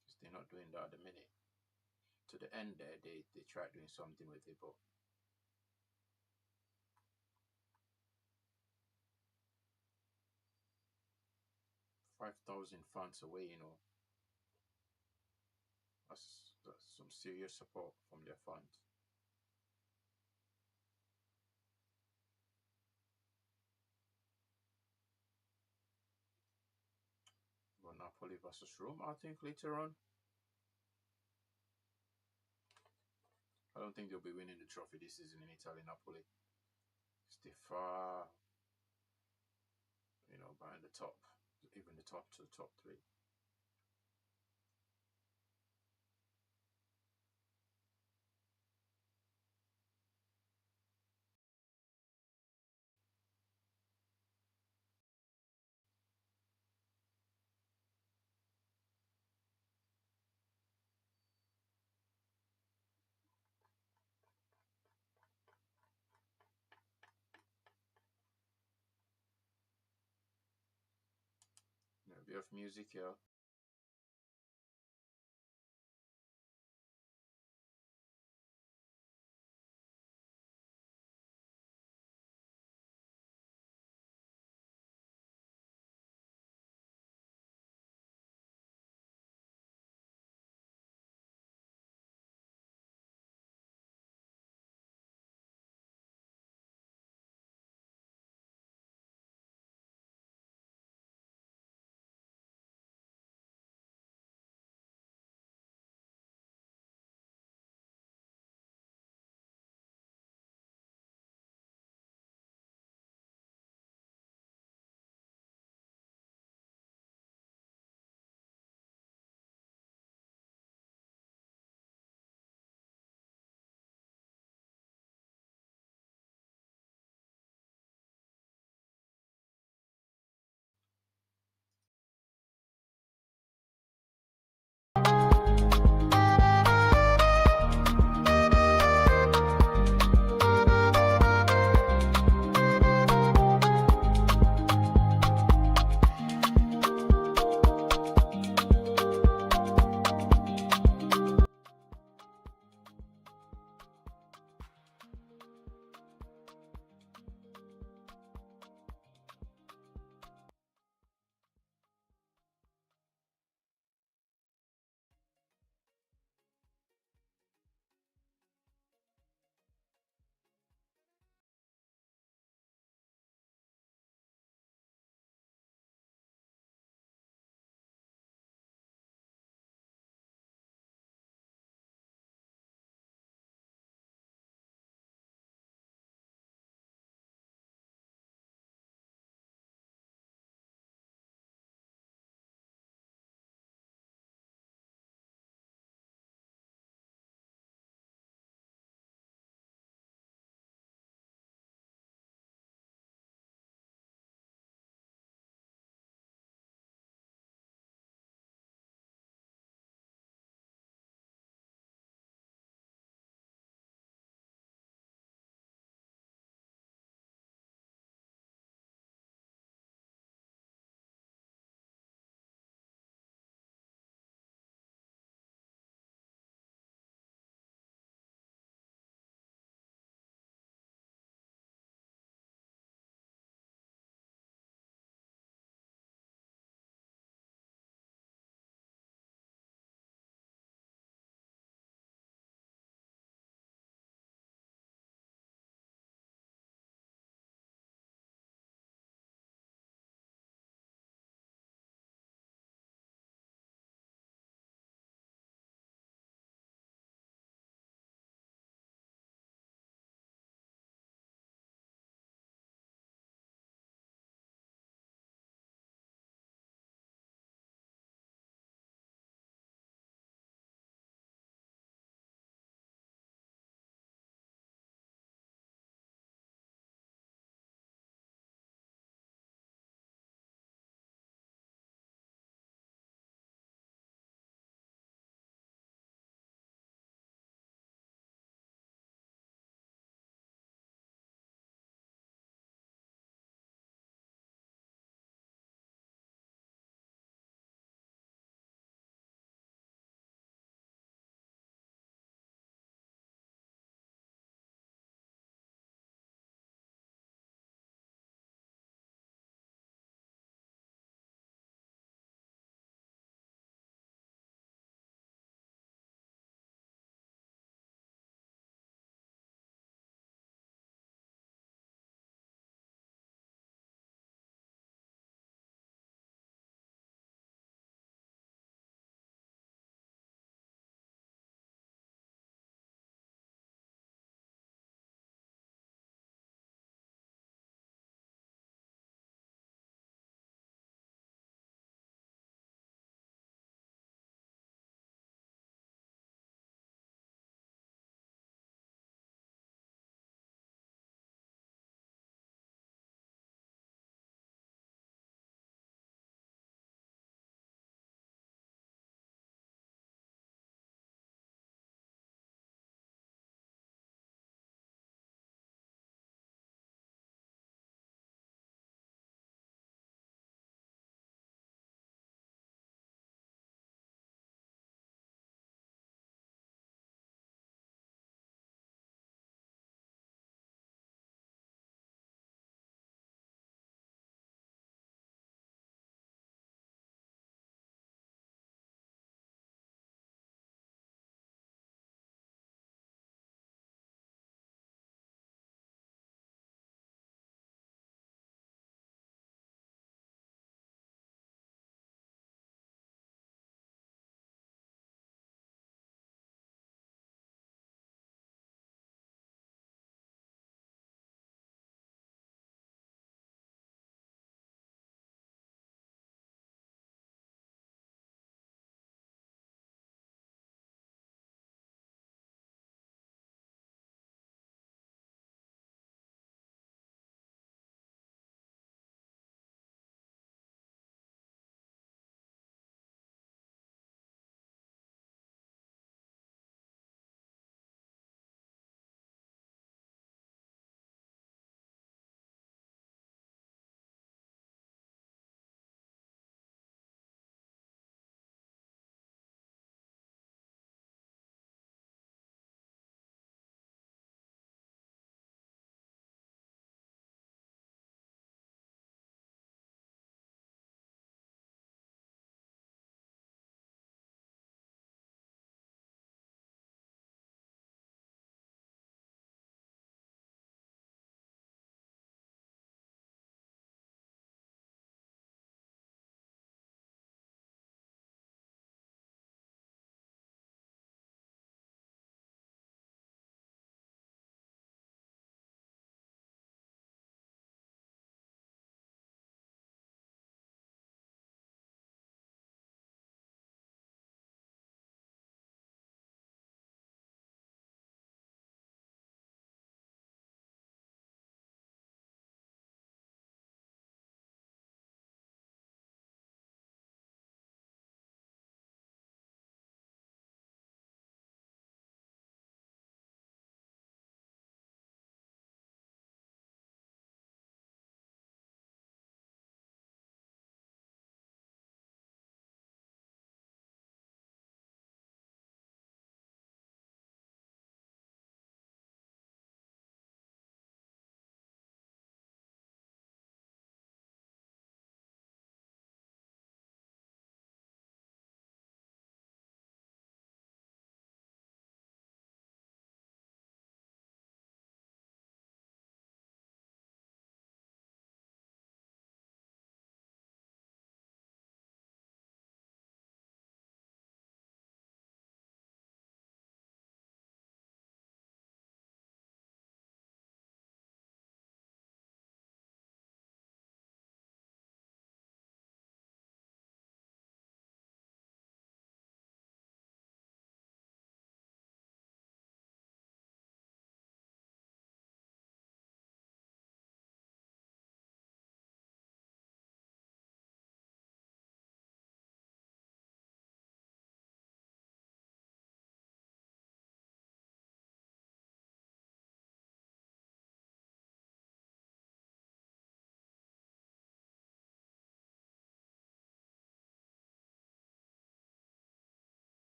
because they're not doing that at the minute. To the end there, they tried doing something with it, but 5,000 fans away, you know, that's some serious support from their fans. Napoli versus Rome, I think, later on. I don't think they'll be winning the trophy this season in Italy, Napoli. Stay far, behind the top, even the top 2, top 3. A bit of music here.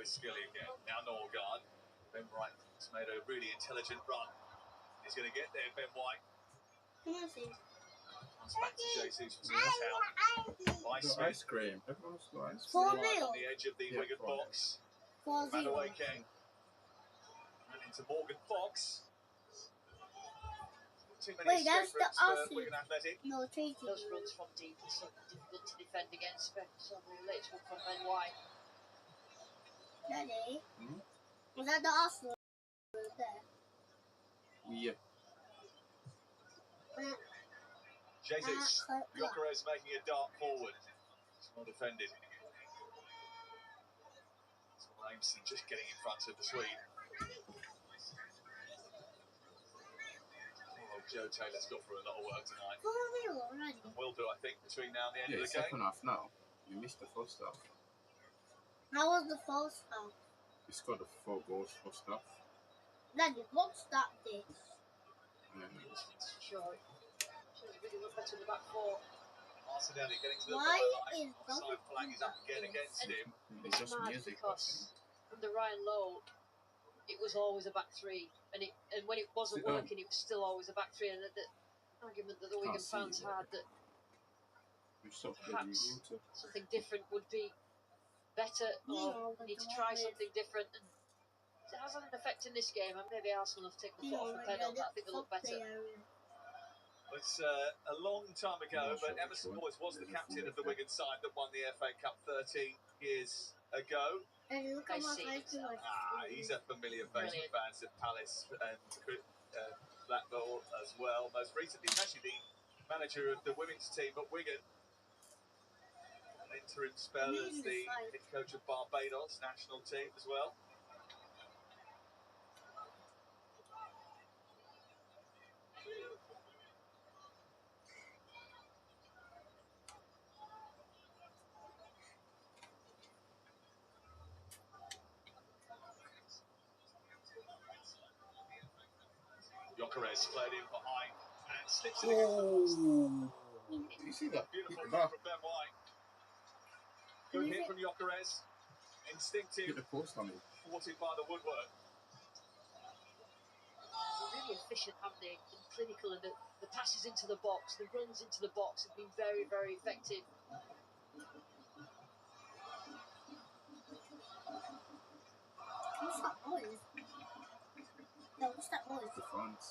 Lewis Skilly again. Now Norgard. Ben White has made a really intelligent run. He's going to get there, Ben White. Pass back to Jesus for out. By Smith. Ice cream. Everyone's got ice For cream. real? On the edge of the Wigan box. 4-0. Madueke. And into Morgan Fox. Too many Wait, that's escape the routes for Aussie. Wigan Athletic. No, Tracy. Those runs from deep are so difficult to defend against, so the latest one from Ben White. Daddy? Hmm? Was that the Arsenal there? Yeah. Jesus. Gyökeres making a dart forward. It's well defended. Williamson just getting in front of the Swede. Oh, Joe Taylor's got through a lot of work tonight. 4-0 already. Will do, I think, between now and the end Yeah, of the game. second half now. You missed the first half. How was the first half? He scored the 4 goals first half. Daddy, what's that this? Sure, really look better in the back four. Martinelli getting to the Why byline. is Offside flag is up again against him. It's just mad music. because under Ryan Lowe, it was always a back three, and when it wasn't working, it was still always a back three. And the argument that the Wigan fans had that perhaps something different would be better, or we need to try something different. And it has had an effect in this game, and maybe Arsenal have taken the foot off the pedal. I think they look better. It's a long time ago, but Emerson Boyce was the captain of the Wigan side that won the FA Cup 13 years ago. And look at my face. He's a familiar face for fans of Palace and Blackpool as well. Most recently, he's actually the manager of the women's team at Wigan. An interim spell as the head coach of Barbados national team as well. Gyökeres played in behind and slips it against the post. Did you see that? Beautiful run from Ben White. Good hit from Gyökeres. Instinctive. Hit the post on it. Thwarted by the woodwork. Really efficient, haven't they? And clinical, and the passes into the box, the runs into the box have been very, very effective. What's that noise? No, what's that noise? The fans.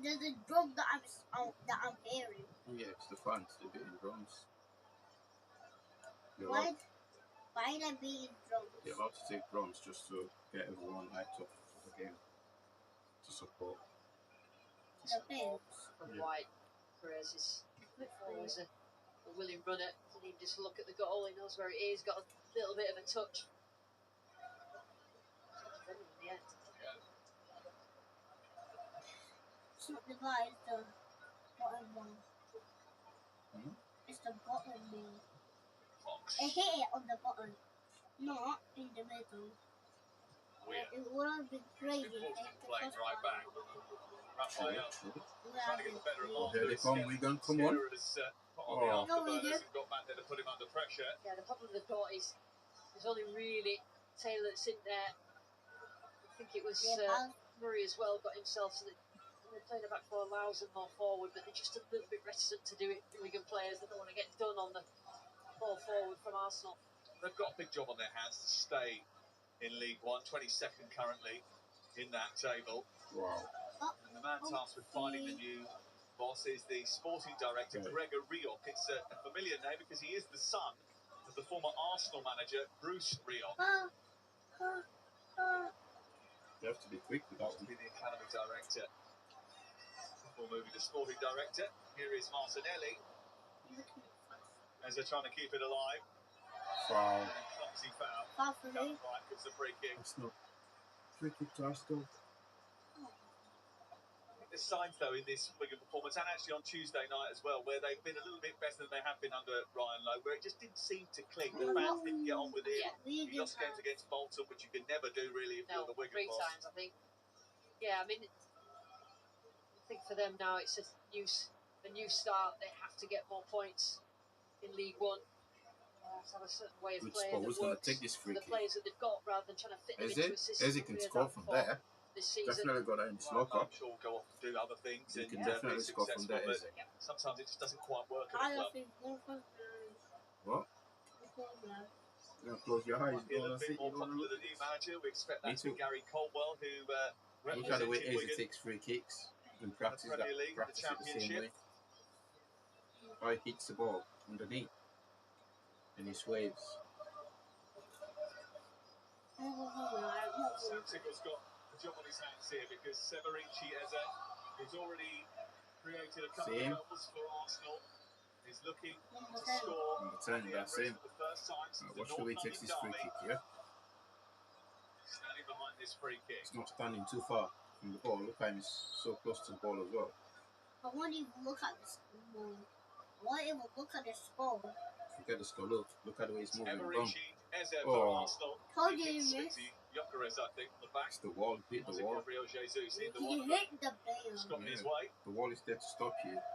There's a drum that I'm hearing. Yeah, it's the fans. They're beating drums. Why are they beating drums? You're allowed to take drums just to get everyone hyped up for the game. To support. The fans. From White, Perez is always a willing runner. Doesn't even just look at the goal, he knows where it is, got a little bit of a touch. In the end. It's not the guy, it's the bottom one. Hmm? It's the bottom one. Fox. I hit it on the bottom, not in the middle. It would have been crazy if I hit the Playing first right one. back. Raphael trying to get the better of Mark Here they Lewis. come, Wigan, come on. Sierra has put on the Oh. afterburners and got back there to put him under pressure. Yeah, the problem they've got is there's only really Taylor that's in there. I think it was Murray as well got himself, so that when they play the back four allows them more forward, but they're just a little bit reticent to do it. The Wigan players, they don't want to get done on the ball forward from Arsenal. They've got a big job on their hands to stay in League One, 22nd currently in that table. Wow. And the man tasked with finding the new boss is the sporting director, Gregor Rioch. It's a familiar name because he is the son of the former Arsenal manager, Bruce Rioch. You have to be quick with that To one. be the academy director. Before moving to sporting director, here is Martinelli as they're trying to keep it alive. Foul. And clumsy foul. Foul for me. Right, gives a free kick. That's not. Free kick to Arsenal. There's signs, though, in this Wigan performance, and actually on Tuesday night as well, where they've been a little bit better than they have been under Ryan Lowe, where it just didn't seem to click. The fans didn't get on with it. Yeah. He lost games against Bolton, which you could never do, really, if you're the Wigan 3 boss. times, I think. Yeah, I mean, I think for them now it's a new start. They have to get more points in League One. to have a certain way of Good playing spot. that Who's going to works take this for free the kick? players that they've got rather than trying to fit them into a system. Eze can score from there. This season. Definitely got that in his Well, locker. I'm sure we'll go off and do other things You and can be definitely score from successful, there, but Eze. sometimes it just doesn't quite work at a club. What? You're gonna close your eyes. Might be a little bit more popular than new manager. We expect that to be Gary Caldwell, who Look at the way represented Eze Wigan takes free kicks in in the practice. Premier League, the Practice it the same way. Championship. How he hits the ball underneath and he swaves. Sam Tickle's got a job on his hands here because Severici Eze, who's already created a couple of goals for Arsenal, is looking to score. I'm telling you, that's him. For the first time since Watch the way he takes this free kick, yeah? Standing behind this free kick. He's not standing too far from the ball. Look at him, he's so close to the ball as well. I won't even look at the score. I won't even look at the score. Forget the score. Look at the way he's moving. Severici Eze for Oh. Arsenal. Told you, miss. Gyökeres, I think, on the back. It's the wall. Hit the wall. Gabriel Jesus, the He one hit the player. that's got in his way. The wall is there to stop you. I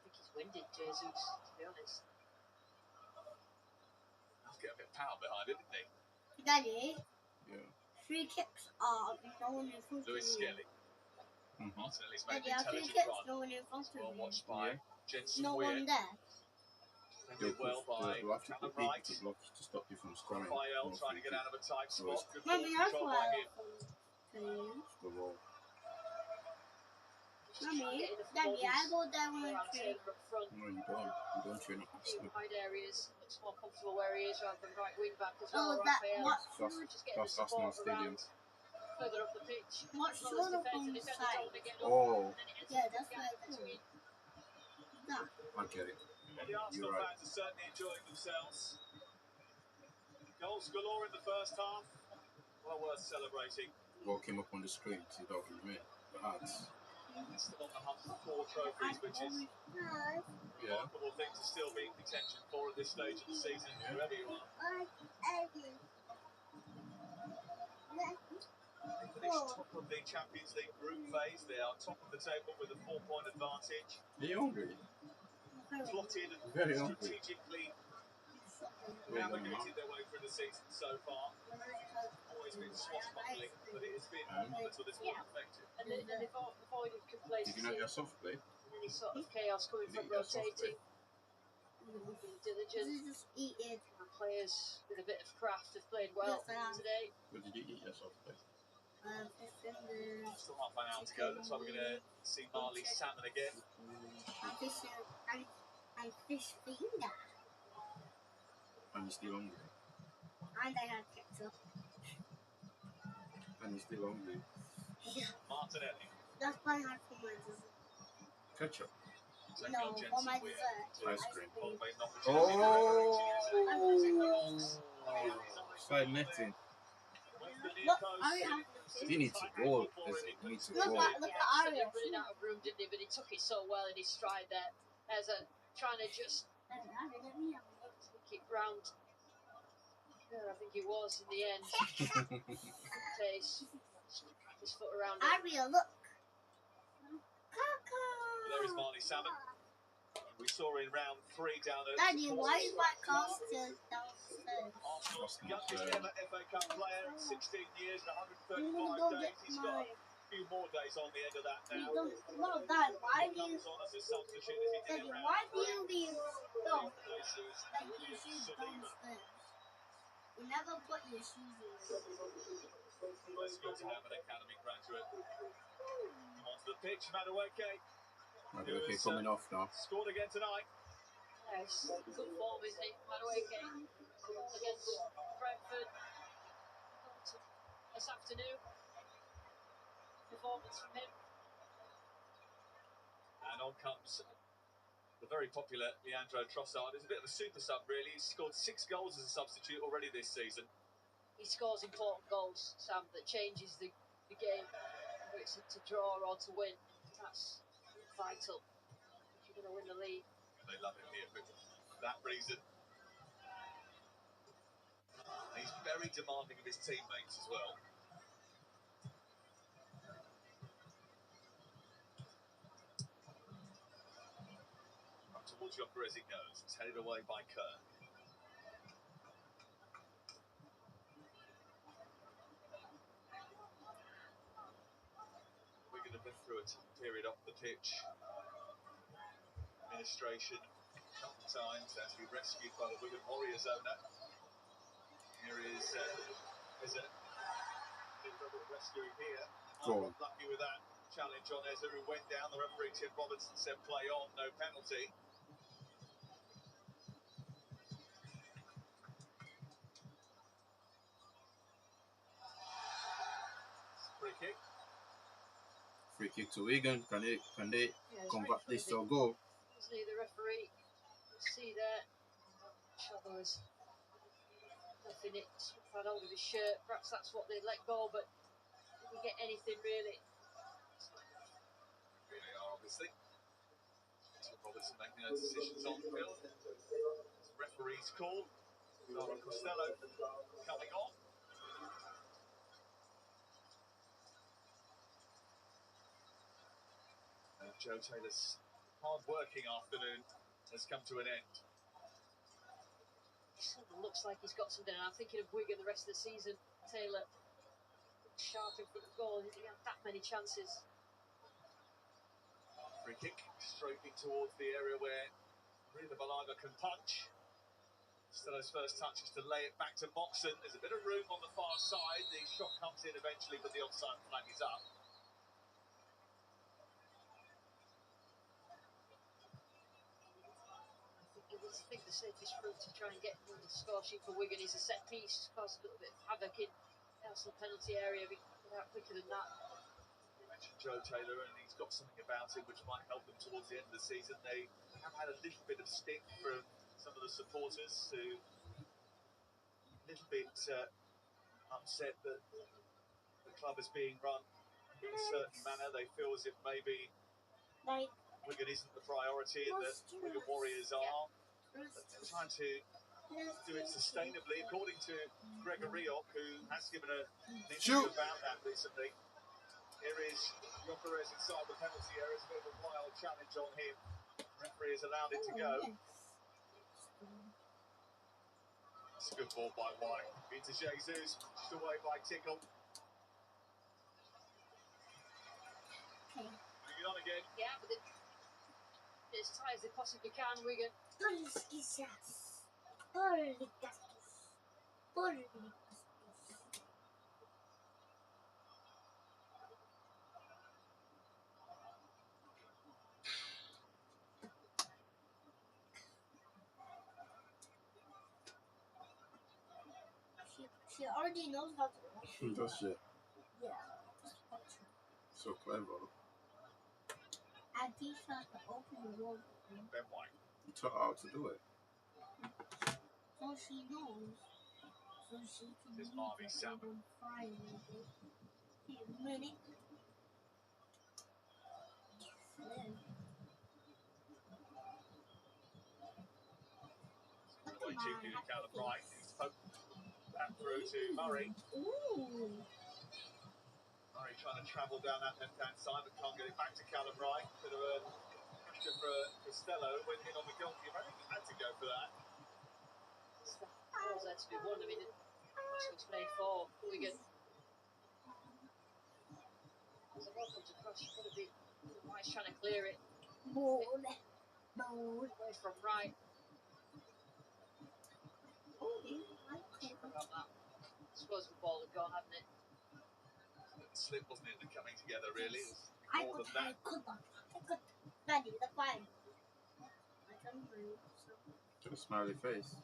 think he's winded, Jesus, to be honest. I'll get a bit of power behind it, didn't he? Daddy, Yeah. free kicks are no one in front of Lewis you. Skelly. Martinelli's made Daddy, an our free intelligent kicks, run. no one in front Well of you. watched by Jensen No Weir. one there. Did well by They'll have to Callum put people Wright. to block to stop you from scoring. Raphael More trying to free get out of a tight So spot. it's Good ball Mommy, that's control why by I him. kick. The wall. Mommy, Daddy, I go down Around one tree. Taylor up front, No, you don't. You don't train up few Arsenal. wide areas, looks more comfortable where he is rather than right wing back as Oh, well. that Raphael, what? just getting the That's Arsenal support Stadium. around further up the pitch. What As well sort as of defence, on the the defenders don't side? want to get up. Oh, And then it ends Yeah, up that's the gap what I do. between. That. I get it. Well, the You're Arsenal right. fans are certainly enjoying themselves. Goals galore in the first half. Well worth celebrating. Ball came up on the screen. See that you made. The hearts. Still on the hunt for 4 trophies, which is a Yeah. remarkable thing to still be in contention for at this stage of the season, whoever you are. They finished top of the Champions League group phase. They are top of the table with a 4-point advantage. Are you hungry? Plotted and Very hungry. strategically Where you going, navigated their way through the season so far. Always been swashbuckling, but it has been until this point effective. And they've avoided Did you complacency, not get soft play? any sort of chaos coming Did from you get soft rotating, being diligent. Just eat it. And players with a bit of craft have played well Yes, I have. today. What did you eat your soft play? Fish fingers. Still half an hour to go. Looks like we're going to see Marley salmon again. And fish finger. And you're still hungry. And I had ketchup. And you're still hungry. Yeah. Martinelli. That's why I had for my dessert. Ketchup. Taking No, on for Jensen my Weir. dessert. Ice cream. Well, made an opportunity. Oh! Side netting. Look, I have He needs to go. He needs to Look go. at Yeah, Aria. he running out of room, didn't he? But he took it so well in his stride there. As a trying to just kick round. Yeah, I think he was in the end. Pace. His foot around it. Aria, look. There is Marley Salmon. We saw in round 3 down at Daddy, why is my car still downstairs? Arsenal's youngest ever FA Cup player, 16 years and I'm 135 gonna go days. get He's got my. a few more days on the end of that now. No, Dad, why do you? Comes on as a substitute as he did Daddy, in round why do 3. you leave stuff Places like your William shoes Saliba. downstairs? You never put your shoes in. Well, it's good to have an academy graduate come onto the pitch. Madueke, Okay, coming off now. scored again tonight. Yes, good form, isn't he? Madueke against Brentford this afternoon. Performance from him. And on comes the very popular Leandro Trossard. He's a bit of a super sub, really. He's scored 6 goals as a substitute already this season. He scores important goals, Sam, that changes the game. Whether it's to draw or to win, that's vital if you're going to win the league. They love him here for that reason. He's very demanding of his teammates as well. Up towards Yoker as it goes. It's headed away by Kirk. We're going to been through a tough period off the pitch. Administration, a couple of times, has to be rescued by the Wigan Warriors owner. Here is there's a little rescue here. Not lucky with that challenge on Ezra, who went down. The referee Tim Robertson said play on, no penalty. Free kick. Free kick to Wigan. Can they convert this to a goal? The referee, you see there, Shadow is nothing. It's had hold of his shirt. Perhaps that's what they let go, but did we get anything really? Really are, obviously. Tim Robertson making those decisions on the field. Referee's call. Laura Costello coming on. Joe Taylor's hard-working afternoon has come to an end. Looks like he's got something. I'm thinking of Wigan the rest of the season. Taylor sharp in front of goal. He didn't have that many chances. Free kick straight in towards the area where Rita Balaga can punch. Costello's first touch is to lay it back to Moxon. There's a bit of room on the far side. The shot comes in eventually, but the offside flag is up. I think the safest route to try and get the score sheet for Wigan is a set piece, cause a little bit of havoc in the Arsenal penalty area. Without quicker than that. You mentioned Joe Taylor, and he's got something about him which might help them towards the end of the season. They have had a little bit of stick from some of the supporters who a little bit upset that the club is being run in a certain manner. They feel as if maybe Wigan isn't the priority and that Wigan Warriors are. But they're trying to do it sustainably, according to Gregor Riok, who has given an interview about that recently. Here is Yokerez inside the penalty area. It's a bit of a wild challenge on him. The referee has allowed it to go. It's a good ball by White. Into Jesus, pushed away by Tickle. Bring it on again. Yeah, but as tight as they possibly can, Wigan. She already knows how to run. Does she? Yeah. So clever. I teach her to open the door. Ben White. You taught her how to do it. So she knows. So she can This is use Marvy it Salmon. and fry it. Hey, a minute. Way cheeky to Callum Wright. He's poked that through to Murray. Ooh. Murray trying to travel down that left-hand side, but can't get it back to Callum Wright. Bit of a pressure for Costello. Went in on the goalkeeper. I think he had to go for that. There to be won. I mean, it's played for Wigan. As a ball comes across, you've got to be White's trying to clear it. Ball. Away from Wright. Disposable ball had gone, hadn't it? Slip, wasn't it, coming together really? It was I more could, than that. I could. Daddy, the fine. I can breathe. Got a smiley face.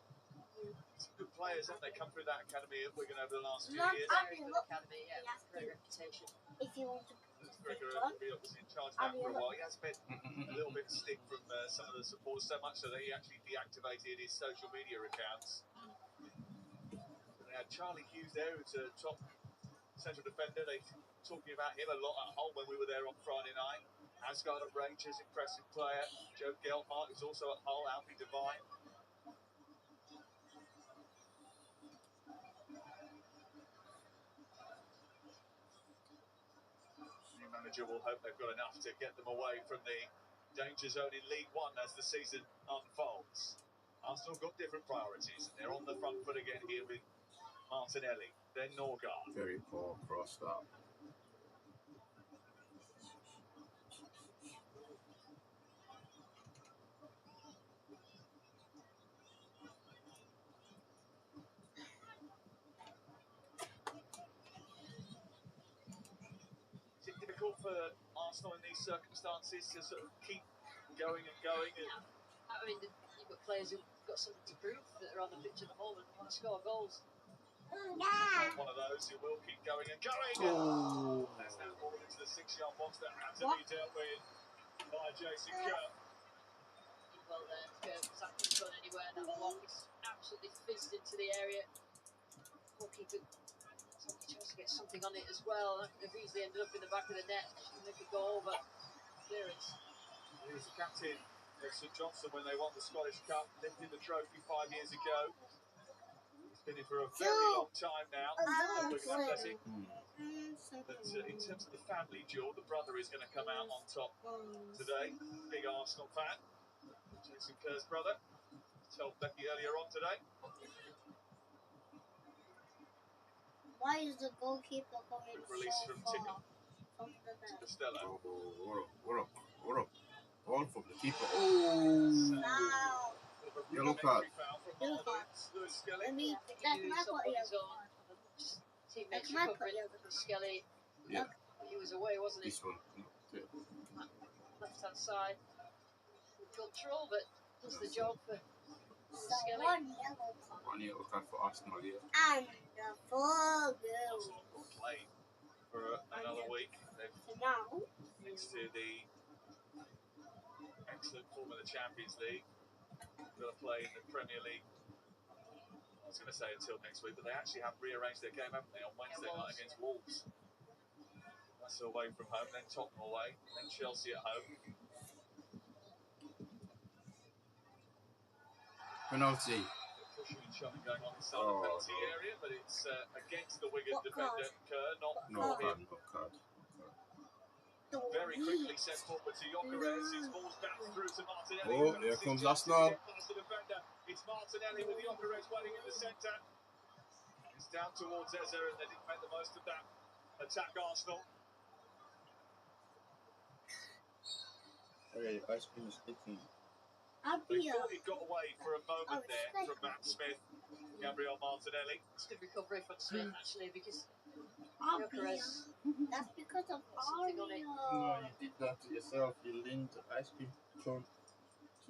Some good players, haven't they, come through that academy at Wigan over the last few Look, years? I Very mean, good look. academy, yeah, great reputation. If you want to Gregor was in charge of that for a while. He has been a little bit of stick from some of the supporters, so much so that he actually deactivated his social media accounts. They had Charlie Hughes there, who's a top central defender. They were talking about him a lot at Hull when we were there on Friday night. Asgard at Rangers, impressive player. Joe Gelhardt, who's also at Hull. Alfie Devine. New manager will hope they've got enough to get them away from the danger zone in League One as the season unfolds. Arsenal got different priorities. They're on the front foot again here with Martinelli, then Norgard. Very poor cross that. Is it difficult for Arsenal in these circumstances to sort of keep going and going? And I mean, you've got players who've got something to prove that are on the pitch at the moment and want to score goals. one of those who will keep going and going. Oh. There's now ball into the 6-yard box that had to be dealt with by Jason Kerr. Well there, Kerr hasn't gone anywhere. That block is absolutely fizzed into the area. Goalkeeper tries to get something on it as well. That could have easily ended up in the back of the net. Make a goal, but clearance. He was the captain of St Johnstone when they won the Scottish Cup, lifted the trophy 5 years ago. He's been here for a very long time now. Wigan Athletic. But in terms of the family duel, the brother is going to come out on top today. Big Arsenal fan. Jason Kerr's brother. Told Becky earlier on today. Why is the goalkeeper going Release so from far Tickle from the to net? Costello. What up? Ball from the keeper. Oh. Wow. Yellow card. Yellow card. I mean, that's my fault. Teammates That's my recovering fault. from Skelly. Yeah. He was away, wasn't he? This one. Yeah. Left hand side. Control, but does the job for So Skelly. One yellow card for Arsenal here. And the four goals. Arsenal will play for another week. They've, Now, thanks to the excellent form of the Champions League, got to play in the Premier League. I was going to say until next week, but they actually have rearranged their game, haven't they, on Wednesday night against Wolves. That's away from home, then Tottenham away, then Chelsea at home. Penalty. Pushing and shoving going on inside the penalty area, but it's against the Wigan defender, Kerr, not No for him. card. Very quickly sent forward to Gyökeres. His ball's bounced through to Martinelli. Oh, here comes Arsenal. Past the defender. It's Martinelli with Gyökeres waiting in the centre. It's down towards Eze, and they didn't make the most of that attack, Arsenal. Okay, ice cream is hitting. They thought he got away for a moment there from Matt Smith, Gabriel Martinelli. It's good recovery from Smith actually, because Gyökeres. That's because of something on it. No, you did that to yourself. You leaned the ice cream cone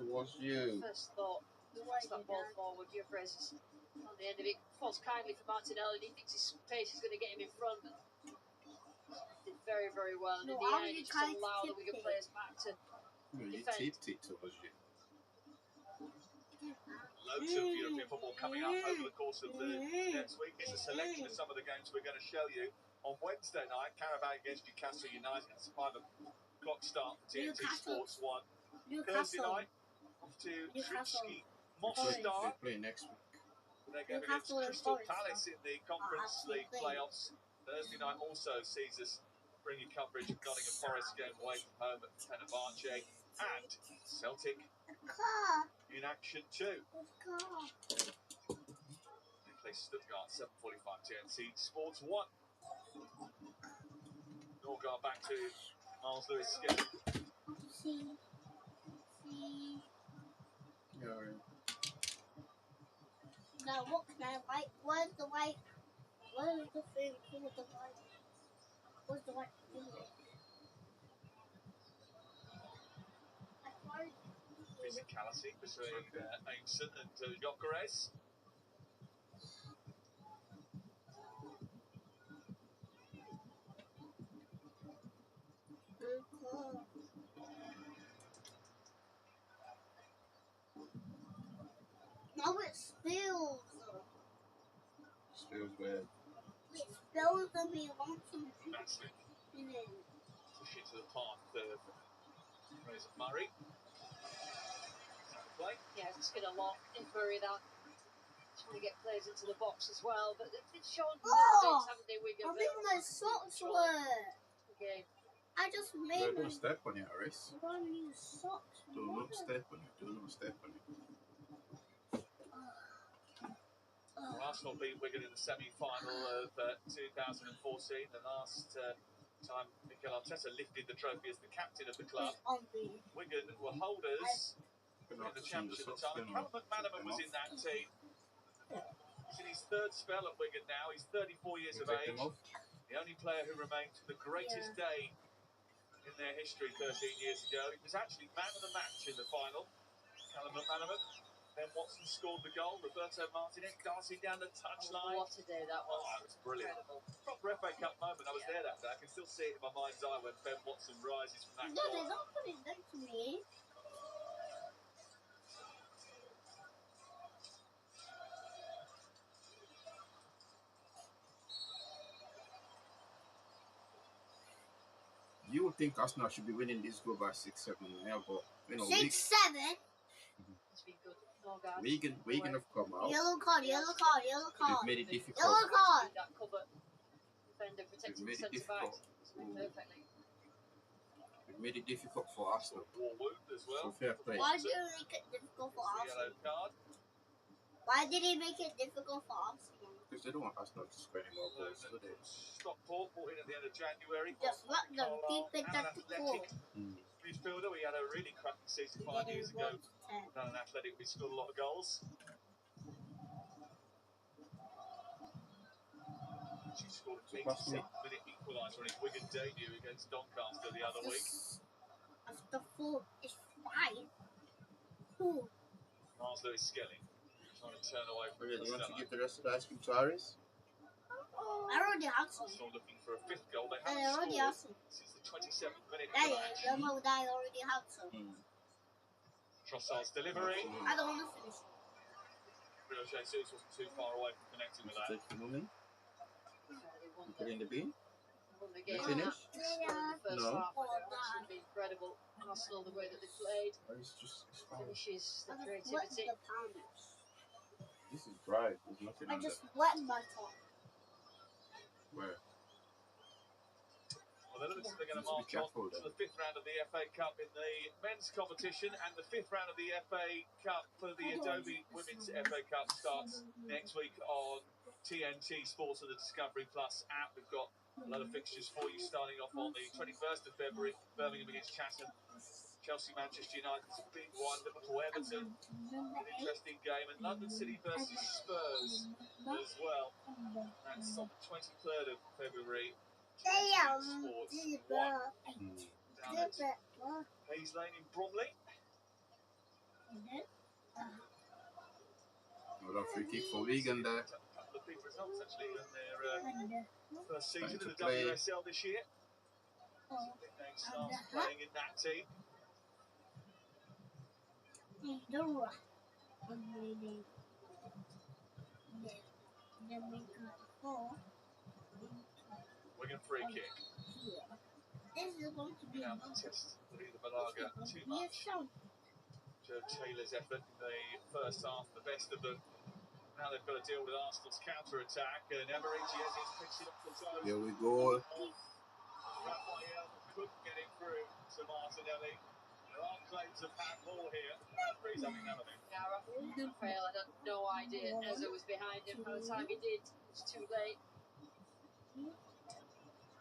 towards you. First thought, pass that ball forward. Gyökeres is on the end of it. Falls kindly for Martinelli, and he thinks his pace is going to get him in front. But did very, very well. And in the end, he just allowed the Wigan players back to No, you defend. tipped it towards you. Loads of European football coming up over the course of the next week. Here's a selection of some of the games we're going to show you. On Wednesday night, Carabao against Newcastle United. It's a 5 o'clock start for TNT Sports 1. Thursday night, off to Tripski Mostar. They play next week. They're going against Crystal Palace in the Conference League playoffs. Thursday night also sees us bringing coverage of Nottingham Forest game away from home at Fenerbahce, and Celtic in action too. They play Stuttgart 7:45 TNT Sports 1. Norgard back to Miles Lewis Skelly. Yeah. Now what can I write? Where's the white? Where is the thing called the white? Where's the white thing? Physicality between Aimson and Gyökeres. Now it spills. Spills where? It spills and we want some Massive in it. push into the path of Fraser Murray. Play. Yeah, it's been a lot in Murray that. Trying to get players into the box as well, but they've shown little bits, haven't they, Wigan? I think my socks were. Okay. I I just made Don't step on it, Aris. brand new socks. Do not step on it. Do not step on it. Arsenal beat Wigan in the semi-final of 2014. The last time Mikel Arteta lifted the trophy as the captain of the club. Wigan were holders in the championship at the time. Callum McManaman was in that team. He's in his third spell at Wigan now. He's 34 years of age. The only player who remained to the greatest day in their history 13 years ago. He was actually man of the match in the final. Callum McManaman. Then Watson scored the goal. Roberto Martinez dancing down the touchline. What a day that was. Oh, it was brilliant. Incredible. Proper FA Cup moment. I was there that day. I can still see it in my mind's eye when Ben Watson rises from that No, goal. they don't put it next to me. You would think Arsenal should be winning this goal by 6-7 now, but you know, 6-7. It's been good. No, guys. Wigan have come out. Yellow card, yellow card, yellow card. They've made it difficult. Yellow card. That cover. Defender protecting the They've made it centre back. difficult. Perfectly. They've made it difficult for Arsenal. War wound as well. So fair play. Why did he make it difficult for Yellow Arsenal? card. Why did he make it difficult for Arsenal? Because they don't want Arsenal to score any more goals, do they? Stockport brought in at the end of January. Just let them keep it at the goal. Midfielder, we had a really cracking season 5 years ago. Done an Athletic, we scored a lot of goals. She scored an 87-minute equaliser on his Wigan debut against Doncaster the other week. After 4 is 5. 2. Miles Lewis Skelly trying to turn away from You want to Costello. give the rest of the ice cream to Aris? I already have some. Arsenal looking for a fifth goal. They I haven't already scored have some. since the 27th minute of Daddy, the match. you know that I already have some. Trossard's delivery. I don't want to finish it. Bruno Jesus wasn't too far away from connecting with that. Take the moment. They won Put it in the bin. the game. Finish? In the first No. half, it's absolutely incredible. Arsenal, the way that they played, It's fine. finishes, the I just wet creativity. the palms. This is dry. There's nothing I on just there. wet my top. Where? Well, they're going to Be march on careful, to then. the fifth round of the FA Cup in the men's competition, and the fifth round of the FA Cup for the Adobe Women's FA Cup starts next week on TNT Sports and the Discovery Plus app. We've got a lot of fixtures for you, starting off on the 21st of February, Birmingham against Chatham, Chelsea, Manchester United, it's a big one, Liverpool, Everton, an interesting game, and London City versus Spurs as well. That's on the 23rd of February. TNT Sports 1 down at Hayes Lane in Bromley. Well, a free kick for Wigan there. A couple of big results actually in their first season Time in to the play. WSL this year. Big name stars playing in that team. Wigan free kick. This is going to be Now to test the Malaga too much. Joe Taylor's effort in the first half, the best of them. Now they've got to deal with Arsenal's counter-attack, and Emery is pitching up the zone. Here we go. Raphael couldn't get it through to Martinelli. There are claims of handball here. Referee's having none of it. Yeah, Raphael, I had no idea Eza was behind him. By the time he did, it was too late.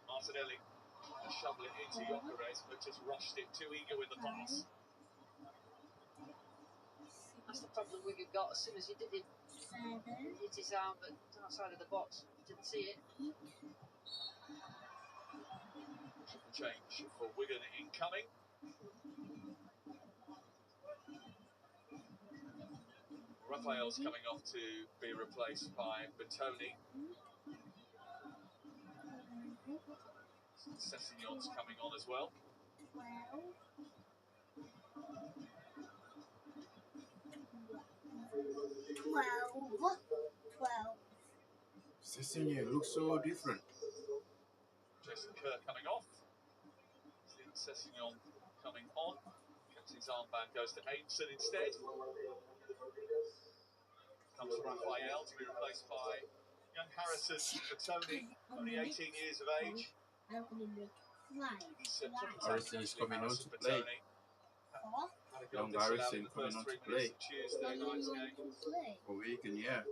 Martinelli trying to shovel it into Gyökeres, but just rushed it, too eager with the pass. That's the problem Wigan got. As soon as he did it, he hit his arm, but outside of the box, didn't see it. Change for Wigan incoming. Raphael's coming off to be replaced by Bertoni. Sessegnon's coming on as well. 12. Sessignon looks so different. Jason Kerr coming off. Sessignon coming on. Captain's armband goes to Aimson instead. Comes Raphael to be replaced by young Harrison Bertoni, only 18 years of age. Harrison is coming on to play. Young Harrison coming on to play. Tuesday night's game. For Wigan, yeah.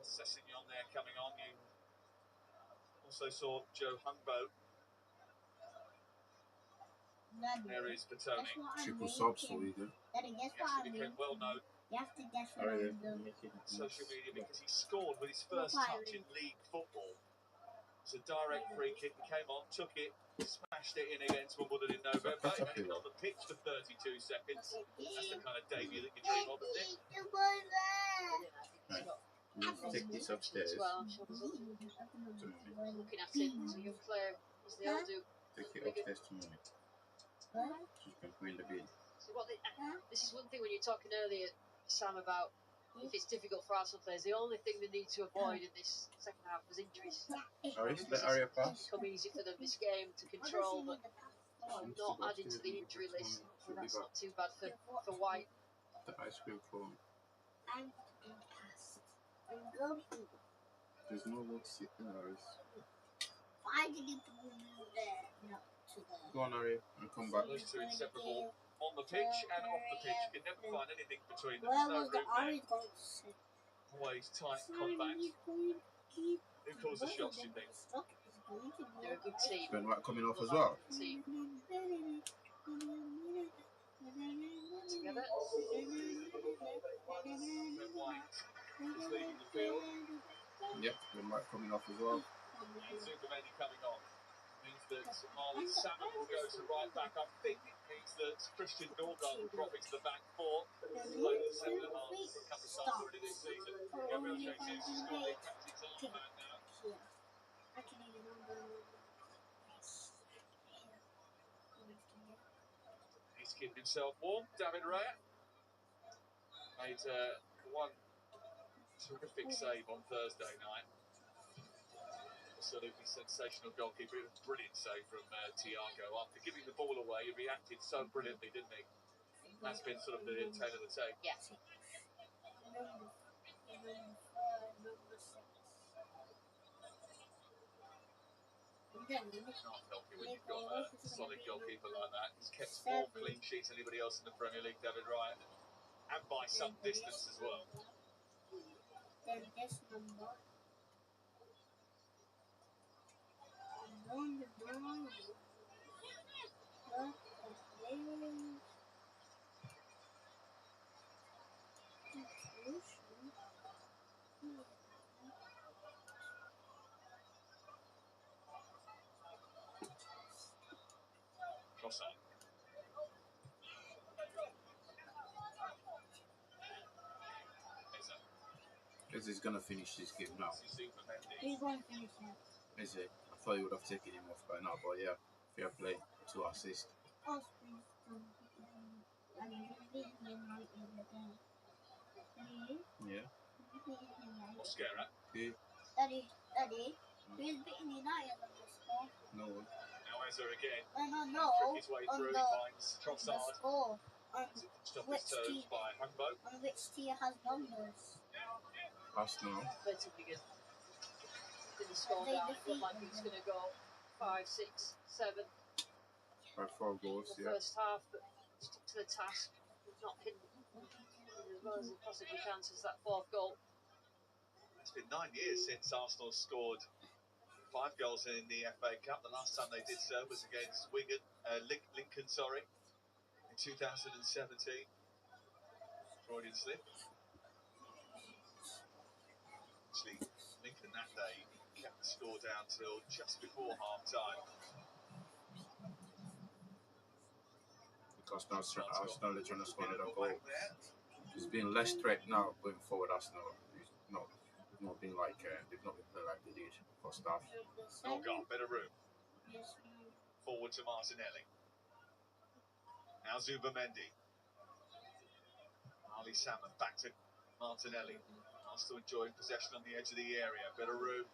Sessignon there coming on. You also saw Joe Humbo. There is Batoni. Triple subs for Wigan. He actually became well known You have to guess Oh, what yeah. I'm social media because he scored with his first touch in league football. It's a direct free kick. He came on, took it, smashed it in against Wimbledon in November. He had it on the pitch for 32 seconds. That's the kind of debut that you dream of, isn't it? Right. We'll take this upstairs. Well, looking at him as a young player, as they all do. Take it upstairs to Mummy. You can put in the bin. So this is one thing when you're talking earlier, Sam, about if it's difficult for Arsenal players, the only thing they need to avoid in this second half was injuries. Let Aria pass. Come easy for them this game to control, but not adding to the injury list. Well, that's not too bad for White. The ice cream cone. There's no one sitting Aris. Why did you move there? No, to the... Go on, Aria, and come back. Those two inseparable on the pitch and off the pitch. You can never find anything between them. Where There's no was the room there. Ari going to sit? Always tight combat. Who calls the shots, you think? They're a good team. Ben White coming off as well. Team. Together. Ben White is leading the field. Yep, Ben White coming off as well. And Zuckerman coming on. Means that Marley Salmon will go to right back. I think it means that Christian Norgard will drop into the back four. He's played at centre half for a couple of times already this season. Gabriel Jesus is still the captain's arm man now. He's keeping himself warm. David Raya made one terrific save on Thursday night. Absolutely sensational goalkeeper. It was a brilliant save from Thiago. After giving the ball away, he reacted so brilliantly, didn't he? That's been sort of the tail of the tape. Yeah. Can't help you when you've got a solid goalkeeper like that. He's kept more clean sheets than anybody else in the Premier League, David Ryan, and by some distance as well. Then this number. Cross on. Because he's going to finish this game now. He's going to finish it. Is it? I thought you would have taken him off by now, but yeah, fair play. 2 assists. Yeah. Mosquera. Okay. Daddy, who's beating United on the score? No one. Now Ezra again. No, Trick his way on through. the, He finds on the Trossard. score. On Stop which his toes team? by Humbo. On which tier has numbers? Arsenal. Played to Wigan. Didn't score down. Looked like he was going to go 5, 6, 7 By 4 goals, in the yeah. first half, but stuck to the task. Not hidden as well as he possibly can since that 4th goal. It's been 9 years since Arsenal scored 5 goals in the FA Cup. The last time they did so was against Wigan, Lincoln, in 2017. Freudian slip. Actually, Lincoln that day kept the score down till just before half time. Because now Arsenal are trying to score another goal. There's been less threat now going forward. Arsenal they've not been like they've not been playing like they did first half. Norgard, better room. Forward to Martinelli. Now Zubimendi. Ali Salmon back to Martinelli. Still enjoying possession on the edge of the area. Better room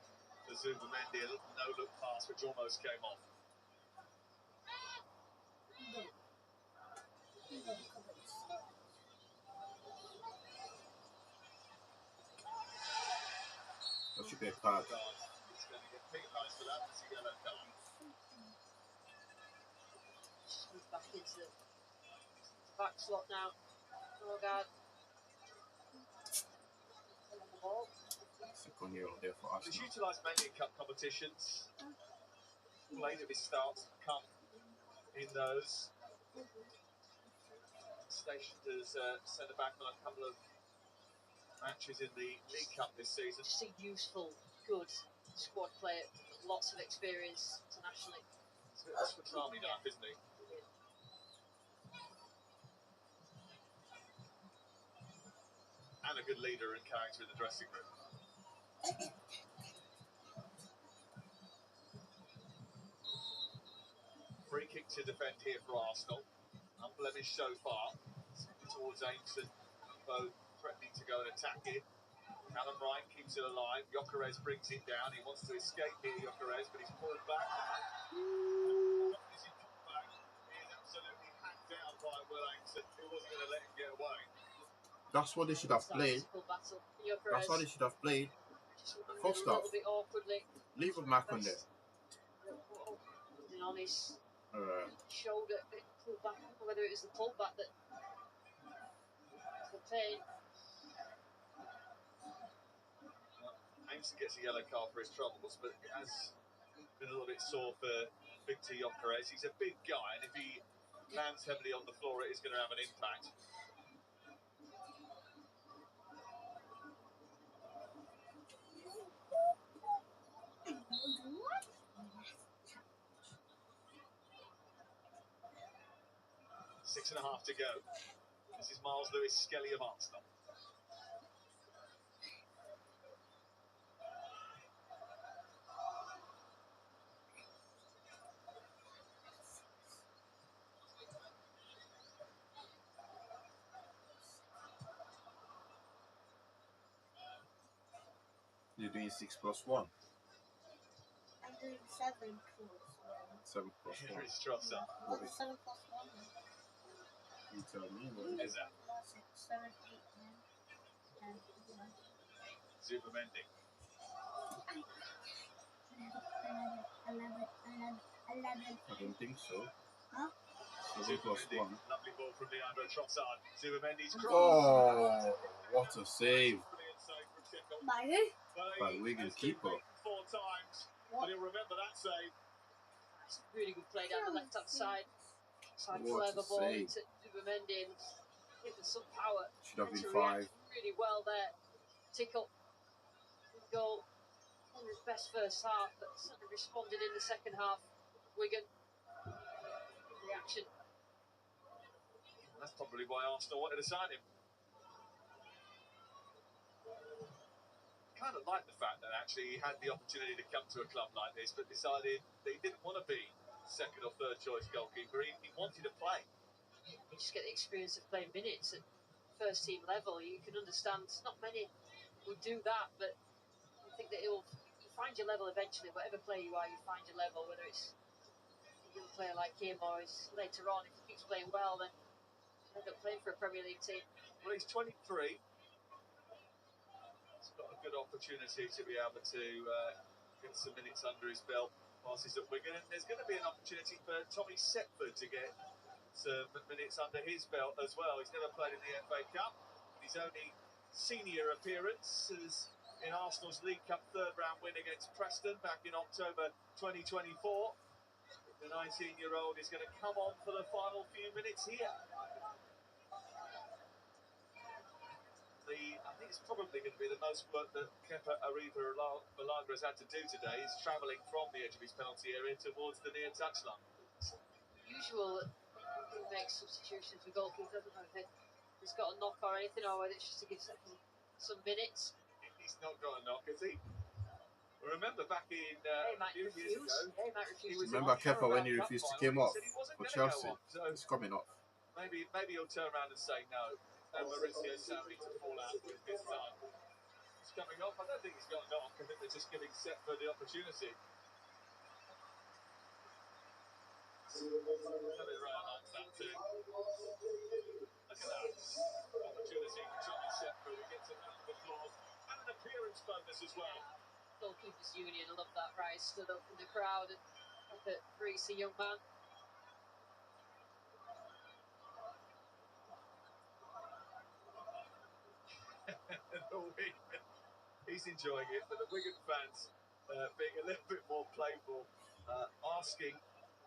for Zubimendi. A little no-look pass which almost came off. That should be a card. He's going to get penalised for that. That's a yellow card. into back slot now. Norgard on the ball. Second year out there for He's Arsenal. utilised mainly in cup competitions. Played of his starts come in those. Stationed as centre back on a couple of matches in the League Cup this season. Just a useful, good squad player, lots of experience internationally. It's a bit of a Swiss Army knife, isn't he? And a good leader and character in the dressing room. Free kick to defend here for Arsenal. Unblemished so far. Towards Aimson, both threatening to go and attack it. Callum Wright keeps it alive. Gyökeres brings it down. He wants to escape here, Gyökeres, but he's pulled back. As he pulled back, he is absolutely hacked down by Will Aimson, who wasn't going to let him get away. That's what they should have played. That's how they should have played. First off, leave a mark on there. On his shoulder, pulled back, whether it was the pullback that the pain. Aimson gets a yellow card for his troubles, but it has been a little bit sore for Victor Gyökeres. He's a big guy, and if he lands heavily on the floor, it is going to have an impact. Six and a half to go. This is Miles Lewis-Skelly of Arsenal. You're doing 6 plus 1. I'm doing 7 plus 1. 7 plus 1. Here is Trossard. What is 7 plus 1? You tell me what it is. 7, 8, 9, 10, 11. Zubamendi. 11. I don't think so. Huh? 7 plus 1. Lovely ball from Leandro Trossard. Zubamendi's cross. Oh, what a save Brilliant save from Tickle. By who? by Wigan keeper. 4 times, but he'll remember that save. It's a really good play down the left-hand side. What a Clever ball save. into Zubamendi and given some power. Should have been to 5. react really well there. Tickle. Goal. On his best first half, but certainly responded in the second half. Wigan. Reaction. That's probably why Arsenal wanted to sign him. Kind of like the fact that actually he had the opportunity to come to a club like this, but decided that he didn't want to be second or third choice goalkeeper. He wanted to play. You just get the experience of playing minutes at first team level. You can understand not many would do that, but I think that you find your level eventually. Whatever player you are, you find your level, whether it's a young player like him or it's later on. If he keeps playing well, then he'll end up playing for a Premier League team. Well, he's 23. He's got a good opportunity to be able to get some minutes under his belt whilst he's at Wigan. And there's going to be an opportunity for Tommy Setford to get some minutes under his belt as well. He's never played in the FA Cup. His only senior appearance is in Arsenal's League Cup third-round win against Preston back in October 2024. The 19-year-old is going to come on for the final few minutes here. I think it's probably going to be the most work that Kepa Arrizabalaga has had to do today. He's travelling from the edge of his penalty area towards the near touchline. Usual he makes substitutions with goalkeepers. I don't know if he's got a knock or anything, or whether it's just to give some minutes. He's not got a knock, has he? Remember back in He might years refuse. ago, He might refuse. Remember Kepa when he refused to come off He said he wasn't for gonna go Chelsea? off, so It's coming off. maybe he'll turn around and say no. And Mauricio Sarri to fall out with this time. He's coming off. I don't think he's got a knock. I think they're just giving Setford the opportunity. David Raya likes that too. Look at that. Opportunity for Tommy Setford who gets a round of applause and an appearance bonus as well. Goalkeepers Union, I love that. Rice stood up in the crowd and up at Greasy young man. He's enjoying it, but the Wigan fans being a little bit more playful, asking,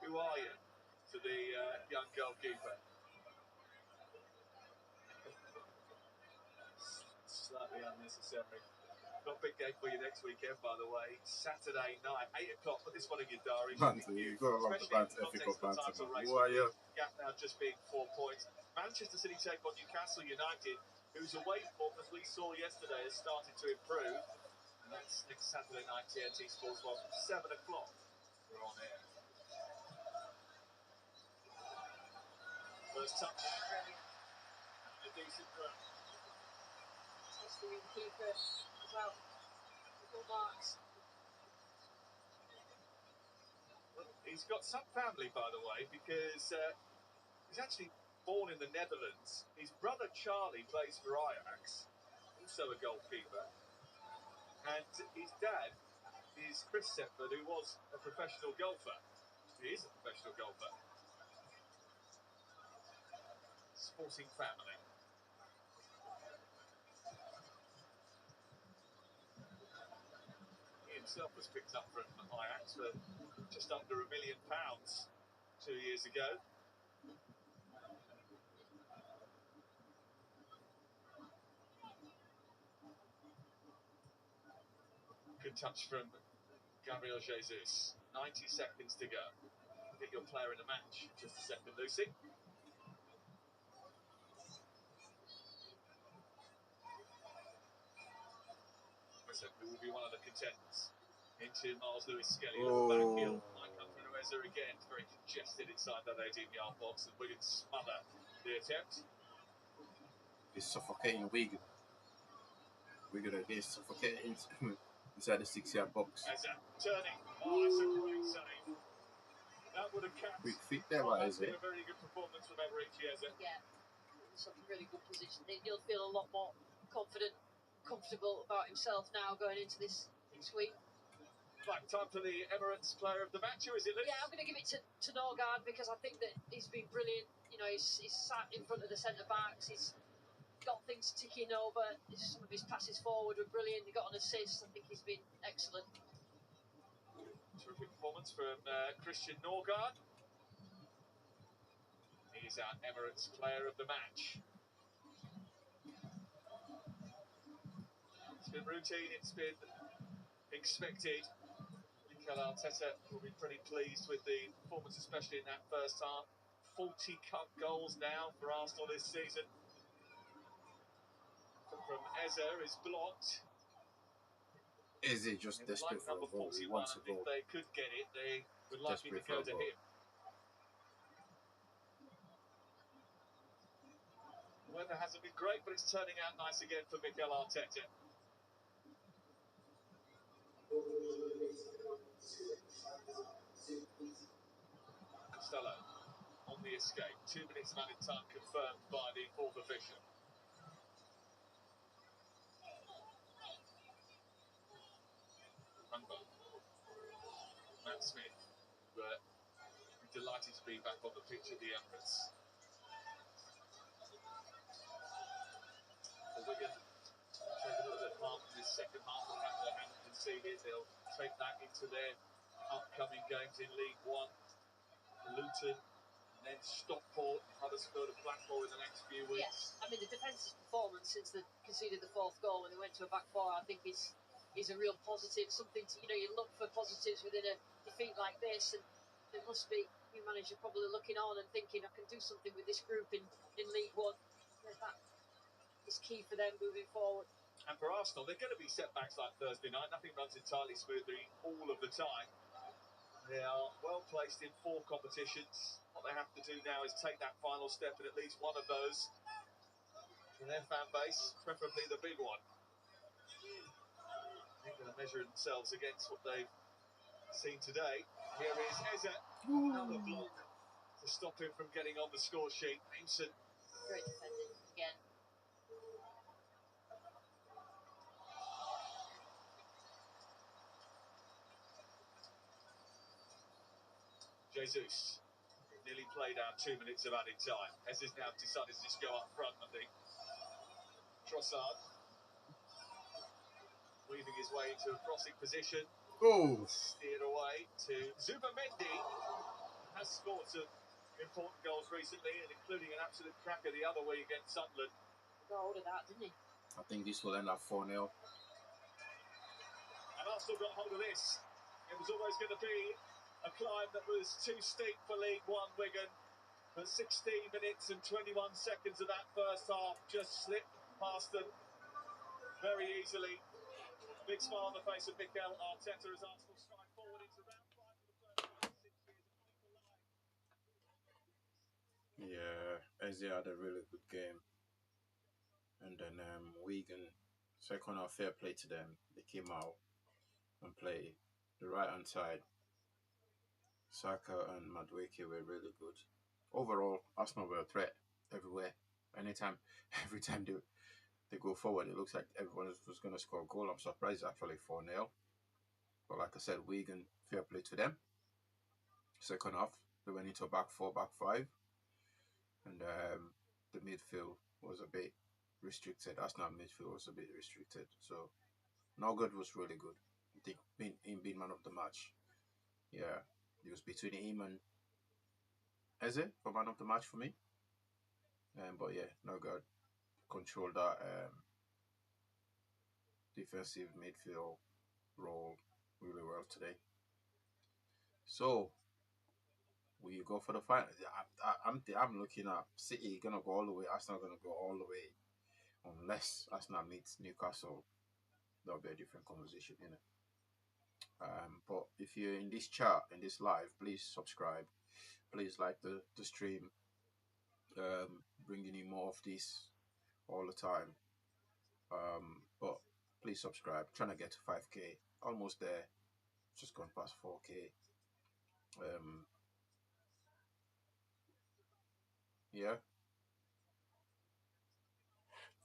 "Who are you?" to the young goalkeeper. Slightly unnecessary. Got a big game for you next weekend, by the way. Saturday night, 8 o'clock. Put this one in your diary. Banter, you gotta love the banter, ethical banter, man. Who are you? Gap now just being 4 points. Manchester City take on Newcastle United, whose away form, as we saw yesterday, has started to improve. And that's next Saturday night, TNT Sports 1 from 7 o'clock. We're on air. First touch. A decent run. Testing the keeper as well. Full marks. He's got some family, by the way, because he's actually born in the Netherlands. His brother Charlie plays for Ajax, also a goalkeeper. And his dad is Chris Setford, who was a professional golfer. He is a professional golfer. Sporting family. He himself was picked up from Ajax for just under £1 million 2 years ago. Good touch from Gabriel Jesus. 90 seconds to go. Get your player in the match. Just a second, Lucy. Who will be one of the contenders into Miles Lewis Skelly at the back heel. Might come through to Ezra again. It's very congested inside that 18-yard box, and Wigan smother the attempt. He's suffocating Wigan. Wigan is suffocating inside the 6-yard box. Ezra turning. Oh, that's a great save. That would have capped. Quick feet there, what is it? A very good performance from Everett Chiesa. Yeah, some really good position. He'll feel a lot more confident, comfortable about himself now going into this week. Right, time for the Emirates player of the match, or is it Liz? Yeah, I'm going to give it to Norgard because I think that he's been brilliant. You know, he's sat in front of the centre backs. He's got things ticking over. Some of his passes forward were brilliant. He got an assist. I think he's been excellent. Terrific performance from Christian Norgard. He's our Emirates player of the match. It's been routine, it's been expected. Mikel Arteta will be pretty pleased with the performance, especially in that first half. 40 cup goals now for Arsenal this season. From Eze is blocked. Is he just desperate for a goal? He wants a goal. If they could get it, they would like it to go to him. The weather hasn't been great, but it's turning out nice again for Mikel Arteta. Costello on the escape. 2 minutes of added time confirmed by the fourth official. Matt Smith, but delighted to be back on the pitch at the Emirates. For Wigan, take a little bit of heart in this second half. The fact they haven't conceded, they'll take that into their upcoming games in League One. Luton, and then Stockport, Huddersfield and Blackpool in the next few weeks. Yes, I mean the defensive performance since they conceded the fourth goal when they went to a back four, I think is a real positive. Something to, you look for positives within a defeat like this, and there must be new manager probably looking on and thinking I can do something with this group in League One. That is key for them moving forward. And for Arsenal, they're going to be setbacks like Thursday night. Nothing runs entirely smoothly all of the time. They are well placed in 4 competitions. What they have to do now is take that final step in at least one of those for their fan base, preferably the big one. They're going to measure themselves against what they've seen today. Here is Eze, another block to stop him from getting on the score sheet. Aimson. Great defending again. Jesus nearly played out 2 minutes of added time. Eze's now decided to just go up front, I think. Trossard. weaving his way into a crossing position. Oh, Steered away to Zubamendi. Has scored some important goals recently, and including an absolute cracker the other way against Sunderland. Got hold of that, didn't he? I think this will end up 4-0. And Arsenal got hold of this. It was always going to be a climb that was too steep for League One Wigan. But 16 minutes and 21 seconds of that first half just slipped past them very easily. Big smile on the face of Mikel Arteta as Arsenal stride forward into round 5 for the first time in 6 years of football live. Yeah, Eze had a really good game. And then Wigan, second half, fair play to them. They came out and played the right hand side. Saka and Madueke were really good. Overall, Arsenal were a threat everywhere. Anytime, every time they go forward, it looks like everyone was going to score a goal. I'm surprised it's actually 4-0. But like I said, Wigan, fair play to them. Second half, they went into a back 4, back 5. And the midfield was a bit restricted. Arsenal midfield was a bit restricted. So, Norgard was really good. I think being man of the match. Yeah, it was between him and Eze for man of the match for me. But yeah, Norgard controlled that defensive midfield role really well today. So we go for the final. I'm looking at City gonna go all the way. Arsenal gonna go all the way, unless Arsenal meets Newcastle. That'll be a different conversation, you know. But if you're in this chat, in this live, please subscribe. Please like the stream. Bringing you more of this all the time. But please subscribe. Trying to get to 5K. Almost there. Just gone past 4K. Yeah.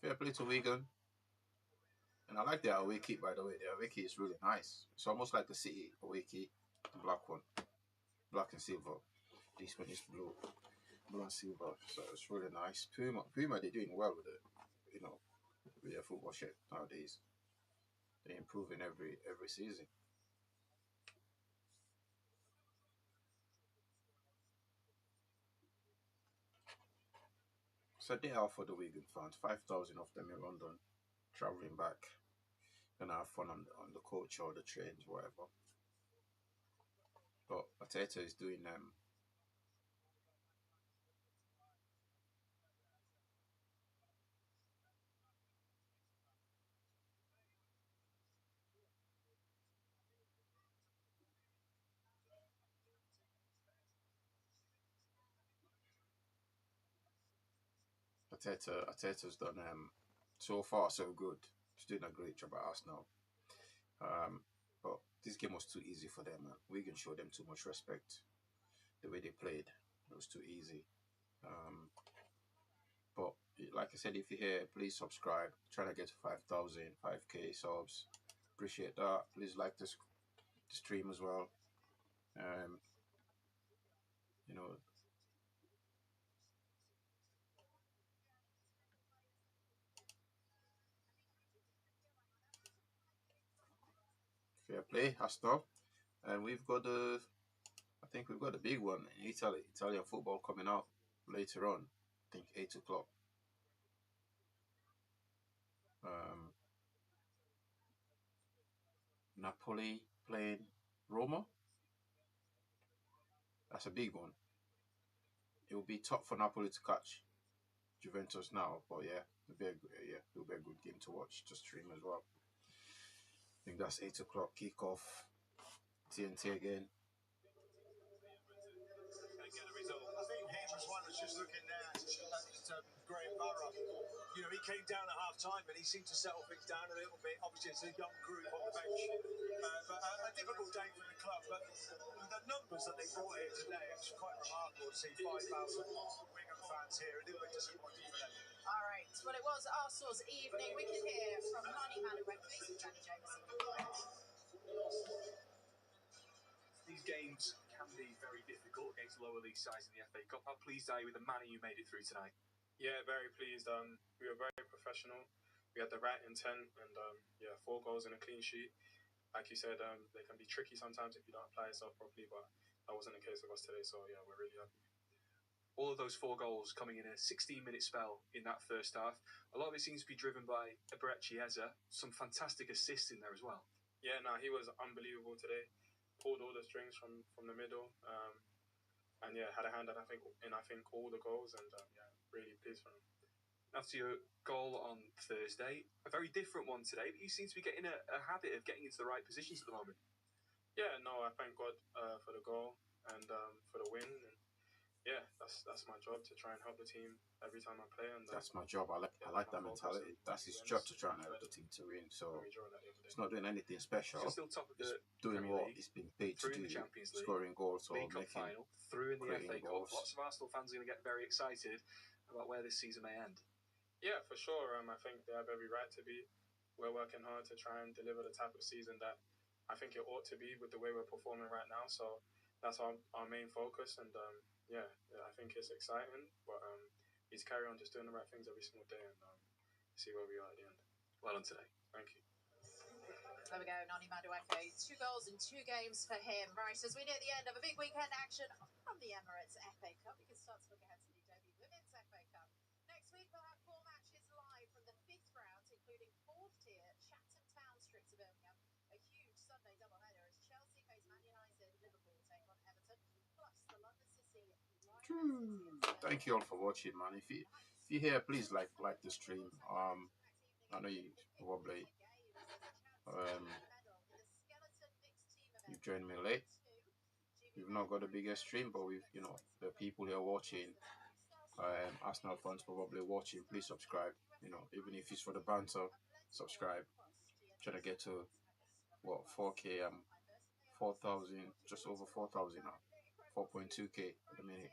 Fair play to Wigan. And I like their away kit, by the way. Their away kit is really nice. It's almost like the City away kit. The black one. Black and silver. This one is blue. Blue and silver. So it's really nice. Puma, they're doing well with it. You know, with their football shirt nowadays. They're improving every season. So they are for the Wigan fans. 5,000 of them in London, traveling back. Gonna have fun on the coach or the trains, whatever. But Arteta is doing Arteta's done so far so good. He's doing a great job at Arsenal. But this game was too easy for them, man. Wigan showed them too much respect. The way they played, it was too easy. But like I said, if you're here, please subscribe. Trying to get to 5,000, 5K subs. Appreciate that. Please like the stream as well. You know, fair play, Arsenal. And we've got I think we've got the big one in Italy. Italian football coming out later on. I think 8 o'clock. Napoli playing Roma. That's a big one. It will be tough for Napoli to catch Juventus now, but yeah, it'll be a good game to watch to stream as well. I think that's 8 o'clock kickoff. TNT again. Get a result. I think Haynes one was just looking there at Graham Barrow. You know, he came down at half time, but he seemed to settle things down a little bit. Obviously, it's a young group on the bench, but a difficult day for the club. But the numbers that they brought here today, it's quite remarkable to see 5,000 Wigan fans here. A little bit disappointing for them. All right, well, it was Arsenal's evening. We can hear from Nani Madueke and Danny Jameson. These games can be very difficult against lower league sides in the FA Cup. How pleased are you with the manner you made it through tonight? Yeah, very pleased. We were very professional. we had the right intent, and yeah, 4 goals and a clean sheet. Like you said, they can be tricky sometimes if you don't apply yourself properly, but that wasn't the case with us today. So yeah, we're really happy. All of those 4 goals coming in a 16-minute spell in that first half. A lot of it seems to be driven by Eberechi Eze. Some fantastic assists in there as well. Yeah, no, he was unbelievable today. Pulled all the strings from the middle, and yeah, had a hand, and I think all the goals, and yeah, really pleased for him. After your goal on Thursday, a very different one today, but you seem to be getting a habit of getting into the right positions at the moment. Yeah, no, I thank God for the goal and for the win. And yeah, that's my job, to try and help the team every time I play. And that's my job. I like that mentality. That's his job, to try and help the team to win. So he's not doing anything special. He's still top of the doing Premier what League, he's been paid to do, scoring goals or League Cup making final, through in the FA Cup. goals. Lots of Arsenal fans are going to get very excited about where this season may end. Yeah, for sure. I think they have every right to be. We're working hard to try and deliver the type of season that I think it ought to be with the way we're performing right now. So that's our main focus. And yeah, I think it's exciting. But he's carry on just doing the right things every single day and see where we are at the end. Well done today. Thank you. There we go, Noni Madueke. 2 goals in 2 games for him. Right, as we near the end of a big weekend action from the Emirates FA Cup, we can start to look ahead to the Adobe Women's FA Cup. Next week, we'll have 4 matches live from the 5th round, including 4th tier Chatham Town Street to Birmingham. A huge Sunday doubleheader as Chelsea face Man United, Liverpool take on Everton, plus the London City. Thank you all for watching, man. If you're here, please like the stream. I know you probably you've joined me late. We've not got the biggest stream, but we've the people here watching. Arsenal fans probably watching. Please subscribe. Even if it's for the banter, subscribe. Trying to get to what 4K. 4,000, just over 4,000 now. 4.2K at the minute.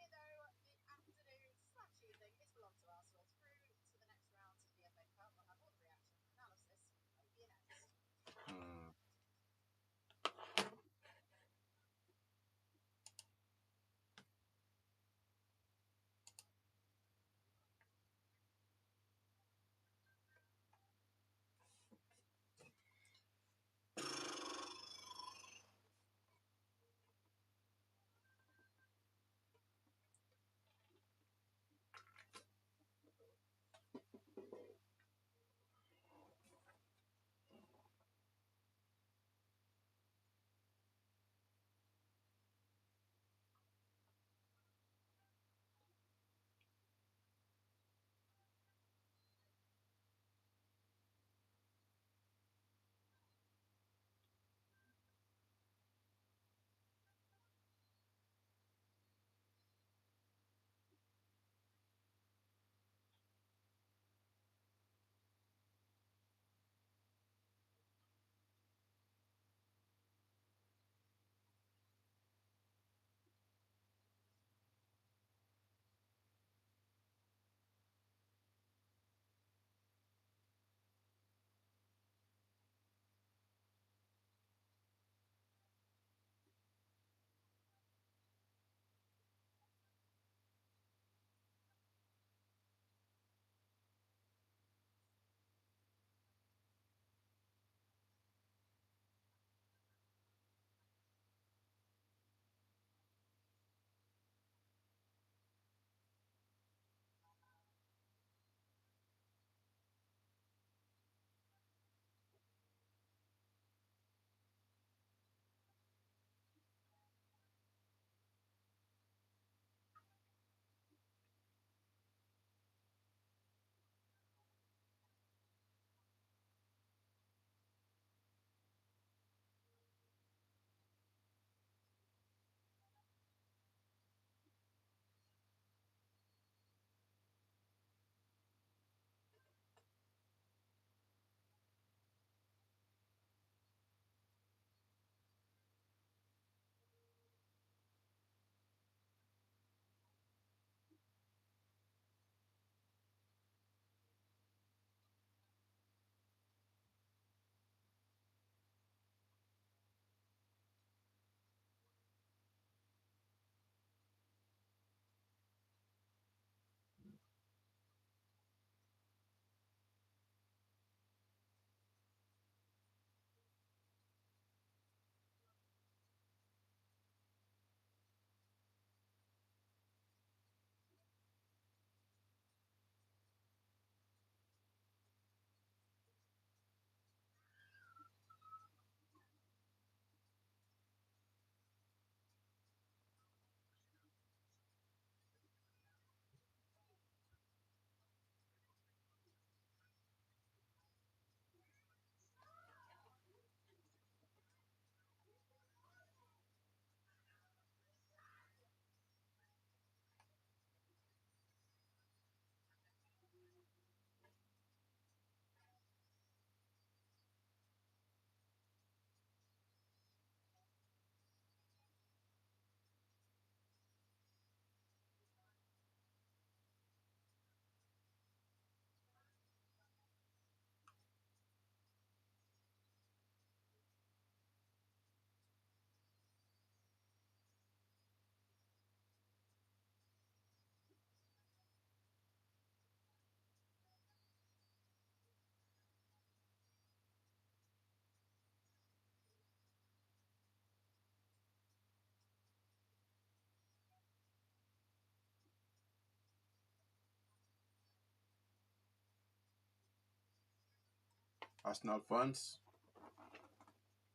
Arsenal fans,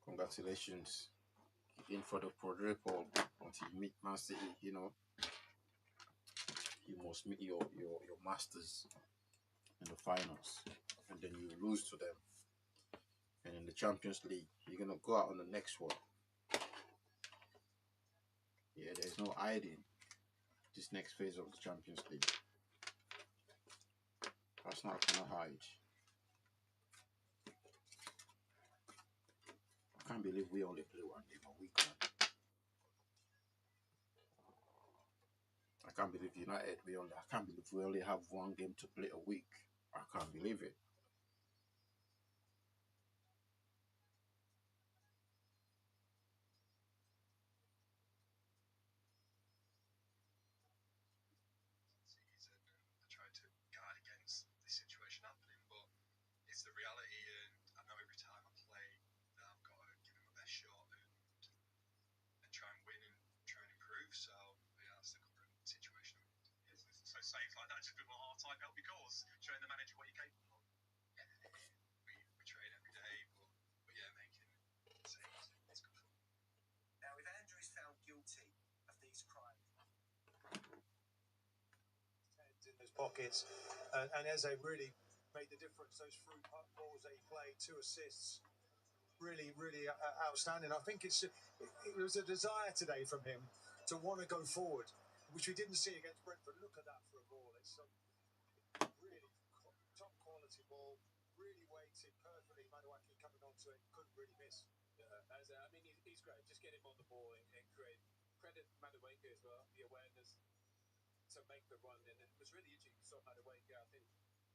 congratulations. In for the quadruple until you meet Man City, you know. You must meet your masters in the finals, and then you lose to them. And in the Champions League, you're gonna go out on the next one. Yeah, there's no hiding this next phase of the Champions League. Arsenal cannot hide. I can't believe we only play one game a week, man. I can't believe United. I can't believe we only have one game to play a week. I can't believe it. Tried to guard against this situation happening, but it's the reality, and I know every time I play that I've got to give it my best shot and try and win and try and improve. So yeah, that's the current situation. So safe like that, just a bit more hard time help your cause, showing the manager what you're capable of. Yeah, we train every day, but yeah, making saves, it's good. Now, if Andrew is found guilty of these crimes, in those pockets, and Eze really made the difference. Those through balls that he played, 2 assists, really outstanding. I think it was a desire today from him to want to go forward, which we didn't see against Brentford. Look at that for a ball. It's really top quality ball, really weighted perfectly. Madueke coming onto it, couldn't really miss. I mean, he's great. Just get him on the ball and create. Credit Madueke as well, the awareness to make the run. And it was really interesting. You saw Madueke, I think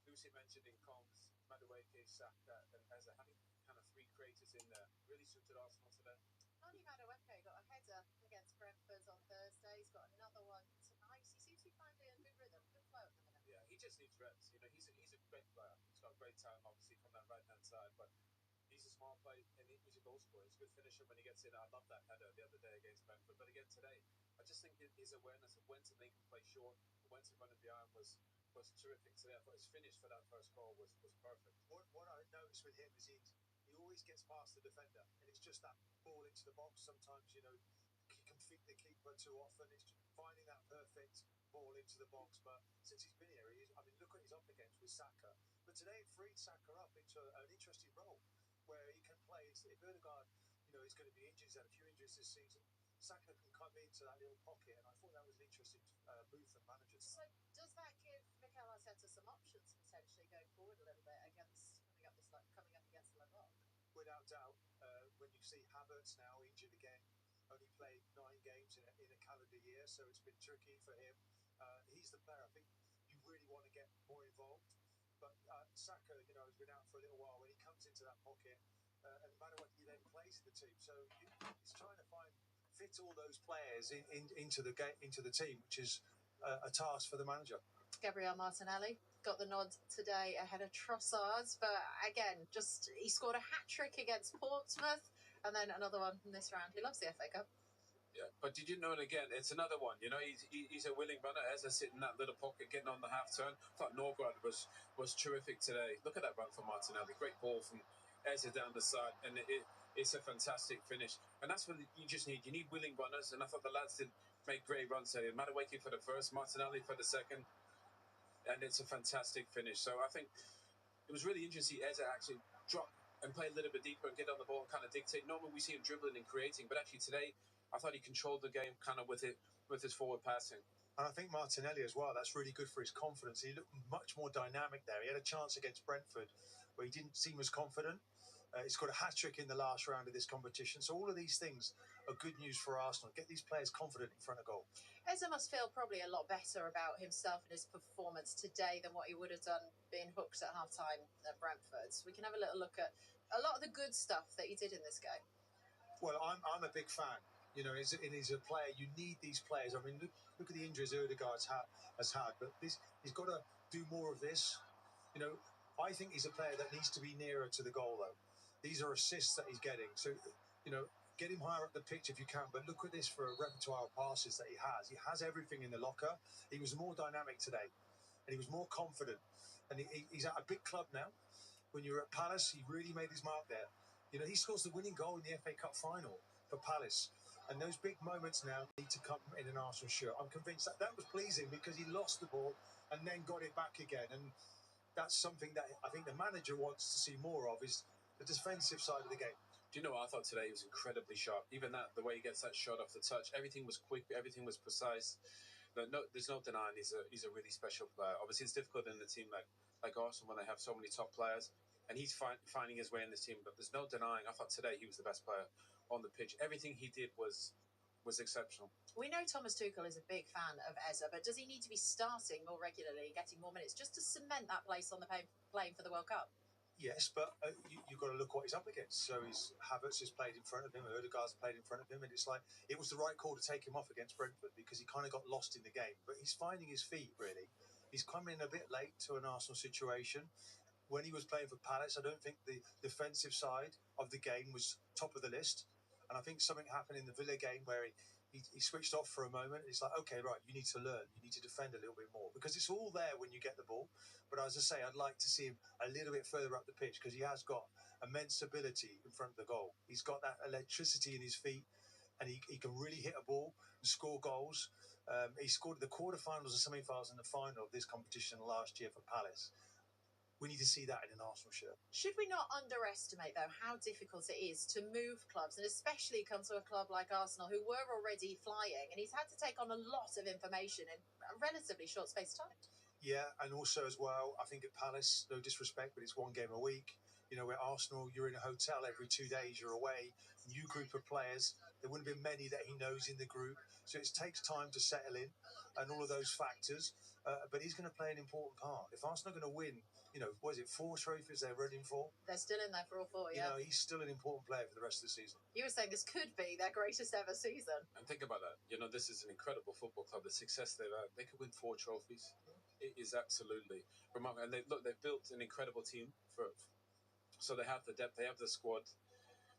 Lucy mentioned in comms, Madueke, Saka, and Eze having kind of 3 creators in there. Really suited Arsenal today. Noni Madueke got a header against Brentford on Thursday. He's got another one tonight. He seems to be finding a good rhythm, good flow at the minute. Yeah, he just needs reps. You know, he's a great player. He's got great talent, obviously, from that right-hand side, but he's a smart player and he's a goal scorer. He's a good finisher when he gets in. I love that header the other day against Brentford. But again, today, I just think his awareness of when to make him play short, when to run it behind was terrific today. I thought his finish for that first goal was perfect. What I noticed with him is he always gets past the defender, and it's just that ball into the box. Sometimes, you know, he can feed the keeper too often. It's just finding that perfect ball into the box. But since he's been here, I mean, look what he's up against with Saka. But today, it freed Saka up into an interesting role where he can play. If Odegaard, you know, is going to be injured, he's had a few injuries this season, Saka can come into that little pocket, and I thought that was an interesting move for the manager. So does that give Mikel Arteta some options potentially going forward a little bit coming up against Levant? Without doubt, when you see Havertz now injured again, only played 9 games in a calendar year, so it's been tricky for him. He's the player I think you really want to get more involved. But Saka, you know, has been out for a little while. When he comes into that pocket, and Madueke then plays in the team, so he's trying to fit all those players into the team, which is a task for the manager. Gabriel Martinelli got the nod today ahead of Trossard, but again, he scored a hat-trick against Portsmouth, and then another one from this round. He loves the FA Cup. Yeah, but did you know it again? It's another one. You know, he's a willing runner. Eze sitting in that little pocket, getting on the half turn. I thought Norgard was terrific today. Look at that run from Martinelli. Great ball from Eze down the side, and it's a fantastic finish. And that's what you just need. You need willing runners, and I thought the lads did make great runs today. Madueke for the first, Martinelli for the second, and it's a fantastic finish. So I think it was really interesting to see Eze actually drop and play a little bit deeper and get on the ball and kind of dictate. Normally we see him dribbling and creating, but actually today I thought he controlled the game kind of with his forward passing. And I think Martinelli as well, that's really good for his confidence. He looked much more dynamic there. He had a chance against Brentford where he didn't seem as confident. He's got a hat-trick in the last round of this competition. So all of these things are good news for Arsenal. Get these players confident in front of goal. Eze must feel probably a lot better about himself and his performance today than what he would have done being hooked at half-time at Brentford. So we can have a little look at a lot of the good stuff that he did in this game. Well, I'm a big fan. You know, he's a player. You need these players. I mean, look at the injuries Odegaard has had. But he's got to do more of this. You know, I think he's a player that needs to be nearer to the goal, though. These are assists that he's getting. So, you know, get him higher up the pitch if you can. But look at this for a repertoire of passes that he has. He has everything in the locker. He was more dynamic today, and he was more confident. And he's at a big club now. when you were at Palace, he really made his mark there. You know, he scores the winning goal in the FA Cup final for Palace. And those big moments now need to come in an Arsenal shirt. I'm convinced that was pleasing because he lost the ball and then got it back again. And that's something that I think the manager wants to see more of, is the defensive side of the game. Do you know what I thought today? He was incredibly sharp. Even that, the way he gets that shot off the touch, everything was quick, everything was precise. There's no denying he's a really special player. Obviously, it's difficult in a team like Arsenal when they have so many top players, and he's finding his way in this team. But there's no denying. I thought today he was the best player on the pitch. Everything he did was exceptional. We know Thomas Tuchel is a big fan of Eze, but does he need to be starting more regularly, getting more minutes, just to cement that place on the playing for the World Cup? Yes, but you've got to look what he's up against. So Havertz has played in front of him, Odegaard's played in front of him, and it's like it was the right call to take him off against Brentford because he kind of got lost in the game. But he's finding his feet, really. He's coming a bit late to an Arsenal situation. When he was playing for Palace, I don't think the defensive side of the game was top of the list. And I think something happened in the Villa game where he switched off for a moment. It's like, okay, right, you need to learn. You need to defend a little bit more because it's all there when you get the ball. But as I say, I'd like to see him a little bit further up the pitch because he has got immense ability in front of the goal. He's got that electricity in his feet and he can really hit a ball and score goals. He scored the quarterfinals and semi-finals and the final of this competition last year for Palace. We need to see that in an Arsenal shirt. Should we not underestimate, though, how difficult it is to move clubs, and especially come to a club like Arsenal, who were already flying, and he's had to take on a lot of information in a relatively short space of time? Yeah, and also as well, I think at Palace, no disrespect, but it's one game a week. You know, at Arsenal, you're in a hotel every 2 days, you're away, new group of players. There wouldn't have been many that he knows in the group. So it takes time to settle in and all of those factors. But he's going to play an important part. If Arsenal are going to win, you know, what is it, 4 trophies they're running for? They're still in there for all 4, yeah. You know, he's still an important player for the rest of the season. You were saying this could be their greatest ever season. And think about that. You know, this is an incredible football club. The success they've had, they could win 4 trophies. It is absolutely remarkable. And they've built an incredible team so they have the depth, they have the squad.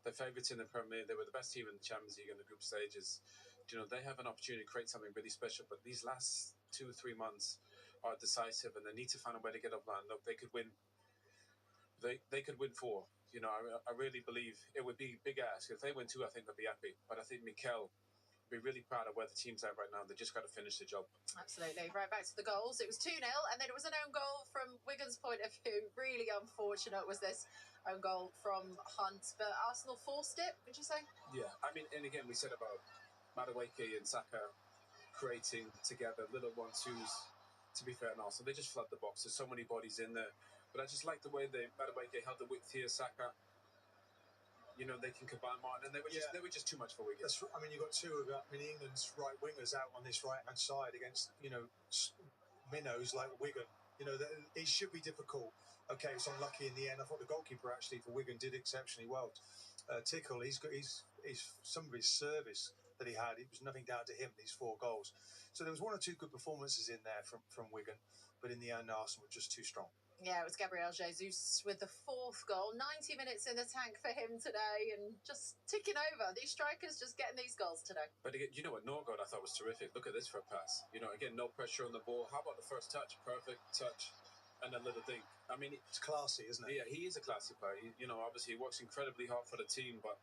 They're favourites in the Premier League. They were the best team in the Champions League in the group stages. You know, they have an opportunity to create something really special. But these last 2 or 3 months are decisive, and they need to find a way to get up there. And look, they could win. They could win 4. You know, I really believe it would be a big ask. If they win 2, I think they'll be happy. But I think Mikel be really proud of where the team's at right now. They just got to finish the job. Absolutely. Right back to the goals. It was 2-0, and then it was an own goal from Wigan's point of view. Really unfortunate was this own goal from Hunt, but Arsenal forced it, would you say? Yeah, I mean, and again, we said about Madueke and Saka creating together little 1-2s. To be fair, in Arsenal, they just flood the box. There's so many bodies in there. But I just like the way Madueke held the width here, Saka. You know, they can combine more, and they were just too much for Wigan. I mean, you've got 2 of England's right wingers out on this right-hand side against, you know, minnows like Wigan. You know, it should be difficult. Okay, it's unlucky in the end. I thought the goalkeeper actually for Wigan did exceptionally well. Tickle, he's some of his service that he had. It was nothing down to him. These 4 goals. So there was 1 or 2 good performances in there from Wigan, but in the end, Arsenal were just too strong. Yeah, it was Gabriel Jesus with the 4th goal. 90 minutes in the tank for him today and just ticking over. These strikers just getting these goals today. But again, you know what? Norgard I thought was terrific. Look at this for a pass. You know, again, no pressure on the ball. How about the first touch? Perfect touch and a little dink. I mean, it's classy, isn't it? Yeah, he is a classy player. You know, obviously he works incredibly hard for the team, but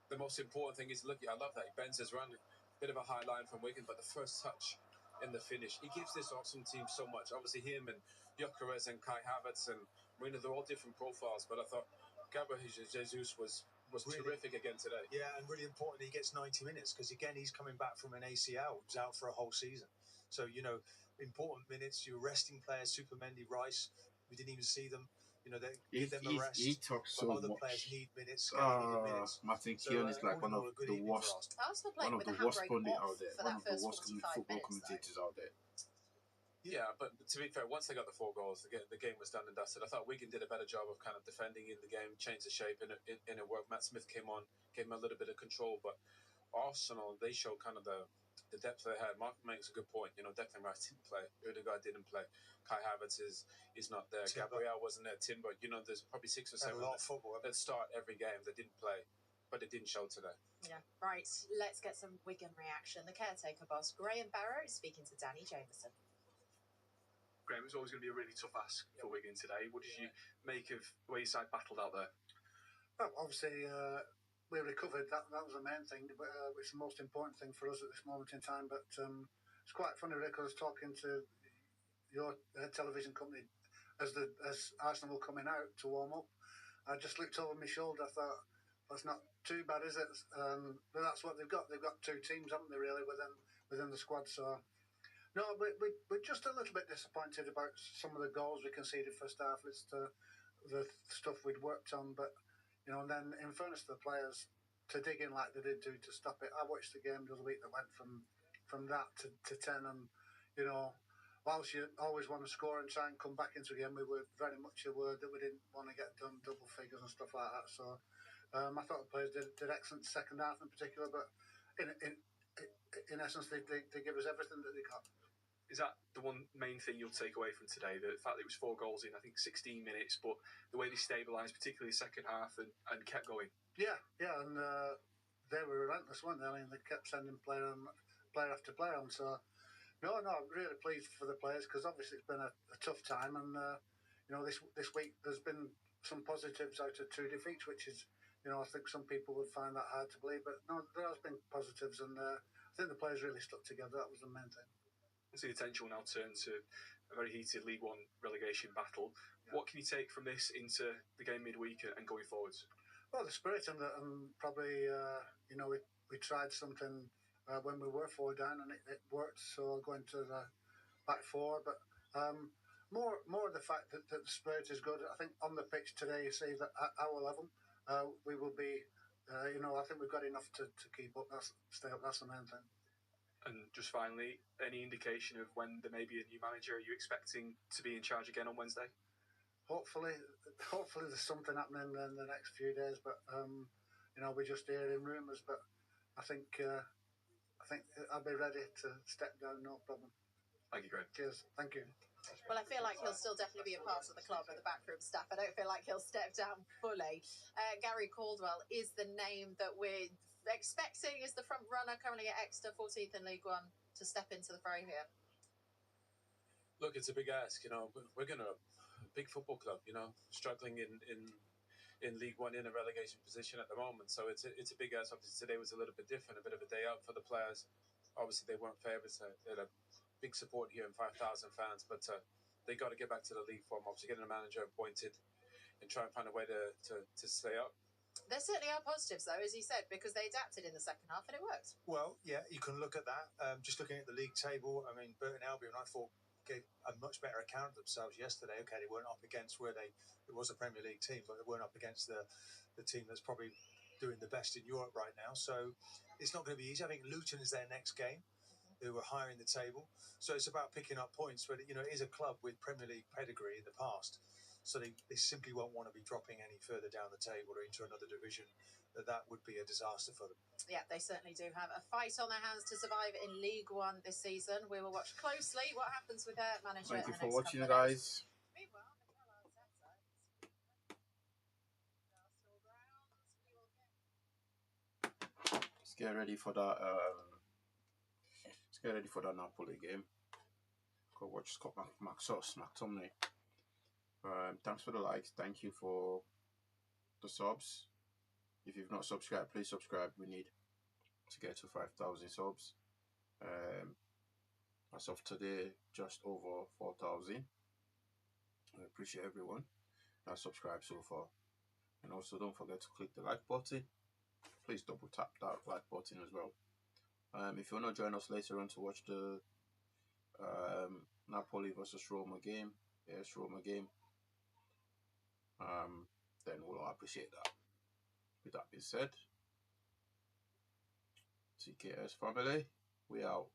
the most important thing is, look, I love that. He bends his run. Bit of a high line from Wigan, but the first touch in the finish, he gives this awesome team so much. Obviously him and Gyökeres and Kai Havertz and Marina, they're all different profiles, but I thought Gabriel Jesus was really terrific again today. Yeah, and really important he gets 90 minutes because, again, he's coming back from an ACL. He was out for a whole season. So, you know, important minutes. You're resting players, Supermendy, Rice. We didn't even see them. You know, they give them a rest. He talks so other much. Players need minutes. Minutes. Martin Keown is like one of the worst pundits out there. One of the worst football commentators out there. Yeah, but to be fair, once they got the 4 goals, the game was done and dusted. I thought Wigan did a better job of kind of defending in the game, changed the shape, and it worked. Matt Smith came on, gave him a little bit of control, but Arsenal, they showed kind of the depth they had. Mark makes a good point. You know, Declan Rice didn't play. Odegaard didn't play. Kai Havertz is not there. Timber. Gabriel wasn't there. Timber, you know, there's probably 6 or 7 that start every game that didn't play, but it didn't show today. Yeah, right. Let's get some Wigan reaction. The caretaker boss, Graham Barrow, is speaking to Danny Jameson. Graham, it was always going to be a really tough ask for Wigan today. What did you make of the way your side battled out there? Well, obviously, we recovered. That was the main thing, but it's the most important thing for us at this moment in time. But it's quite funny, Rick. I was talking to your television company as Arsenal were coming out to warm up. I just looked over my shoulder. I thought, that's not too bad, is it? But that's what they've got. They've got two teams, haven't they, really, within the squad. So, no, we're just a little bit disappointed about some of the goals we conceded first half. It's the stuff we'd worked on. But, you know, and then in fairness to the players, to dig in like they did do to stop it. I watched the game the other week that went from that to 10. And, you know, whilst you always want to score and try and come back into a game, we were very much aware that we didn't want to get done double figures and stuff like that. So I thought the players did excellent second half in particular, but in essence, they give us everything that they got. Is that the one main thing you'll take away from today? The fact that it was 4 goals in, I think, 16 minutes, but the way they stabilised, particularly the second half, and kept going. Yeah, and they were relentless, weren't they? I mean, they kept sending player after player on. So, no, I'm really pleased for the players because obviously it's been a tough time, and you know, this week there's been some positives out of 2 defeats, which is, you know, I think some people would find that hard to believe, but no, there has been positives, and I think the players really stuck together. That was the main thing. So the attention will now turn to a very heated League One relegation battle. Yeah. What can you take from this into the game midweek and going forwards? Well, the spirit and probably, you know, we tried something when we were 4 down and it worked. So going to the back 4, but more the fact that the spirit is good. I think on the pitch today, you see that at our level, we will be, you know, I think we've got enough to keep up. Stay up. That's the main thing. And just finally, any indication of when there may be a new manager? Are you expecting to be in charge again on Wednesday? Hopefully there's something happening in the next few days. But you know, we're just hearing rumours. But I think I'll be ready to step down, no problem. Thank you, Graham. Cheers. Thank you. Well, I feel like he'll still definitely be a part of the club and the backroom staff. I don't feel like he'll step down fully. Gary Caldwell is the name that we're expecting is the front runner, currently at Exeter, 14th in League One, to step into the fray here. Look, it's a big ask. You know, we're going to a big football club. You know, struggling in League One in a relegation position at the moment. So it's a big ask. Obviously, today was a little bit different, a bit of a day out for the players. Obviously, they weren't favourites. They had a big support here and 5,000 fans, but they got to get back to the league form. Obviously, getting a manager appointed and try and find a way to stay up. There certainly are positives, though, as he said, because they adapted in the second half and it worked. Well, yeah, you can look at that. Just looking at the league table, I mean, Burton Albion, I thought, gave a much better account of themselves yesterday. Okay, they weren't up against it was a Premier League team, but they weren't up against the team that's probably doing the best in Europe right now. So it's not going to be easy. I think Luton is their next game. Who were higher in the table. So it's about picking up points. But, you know, it is a club with Premier League pedigree in the past. So they simply won't want to be dropping any further down the table or into another division. That would be a disaster for them. Yeah, they certainly do have a fight on their hands to survive in League One this season. We will watch closely what happens with their manager. Thank you for watching, guys. Let's get ready for that. Let's get ready for the Napoli game. Go watch Scott McTominay. Thanks for the likes. Thank you for the subs. If you've not subscribed, please subscribe. We need to get to 5,000 subs. As of today, just over 4,000. I appreciate everyone that subscribed so far. And also don't forget to click the like button. Please double tap that like button as well. If you want to join us later on to watch the Napoli versus Roma game, Roma game, then we'll appreciate that. With that being said, TKS family, we out.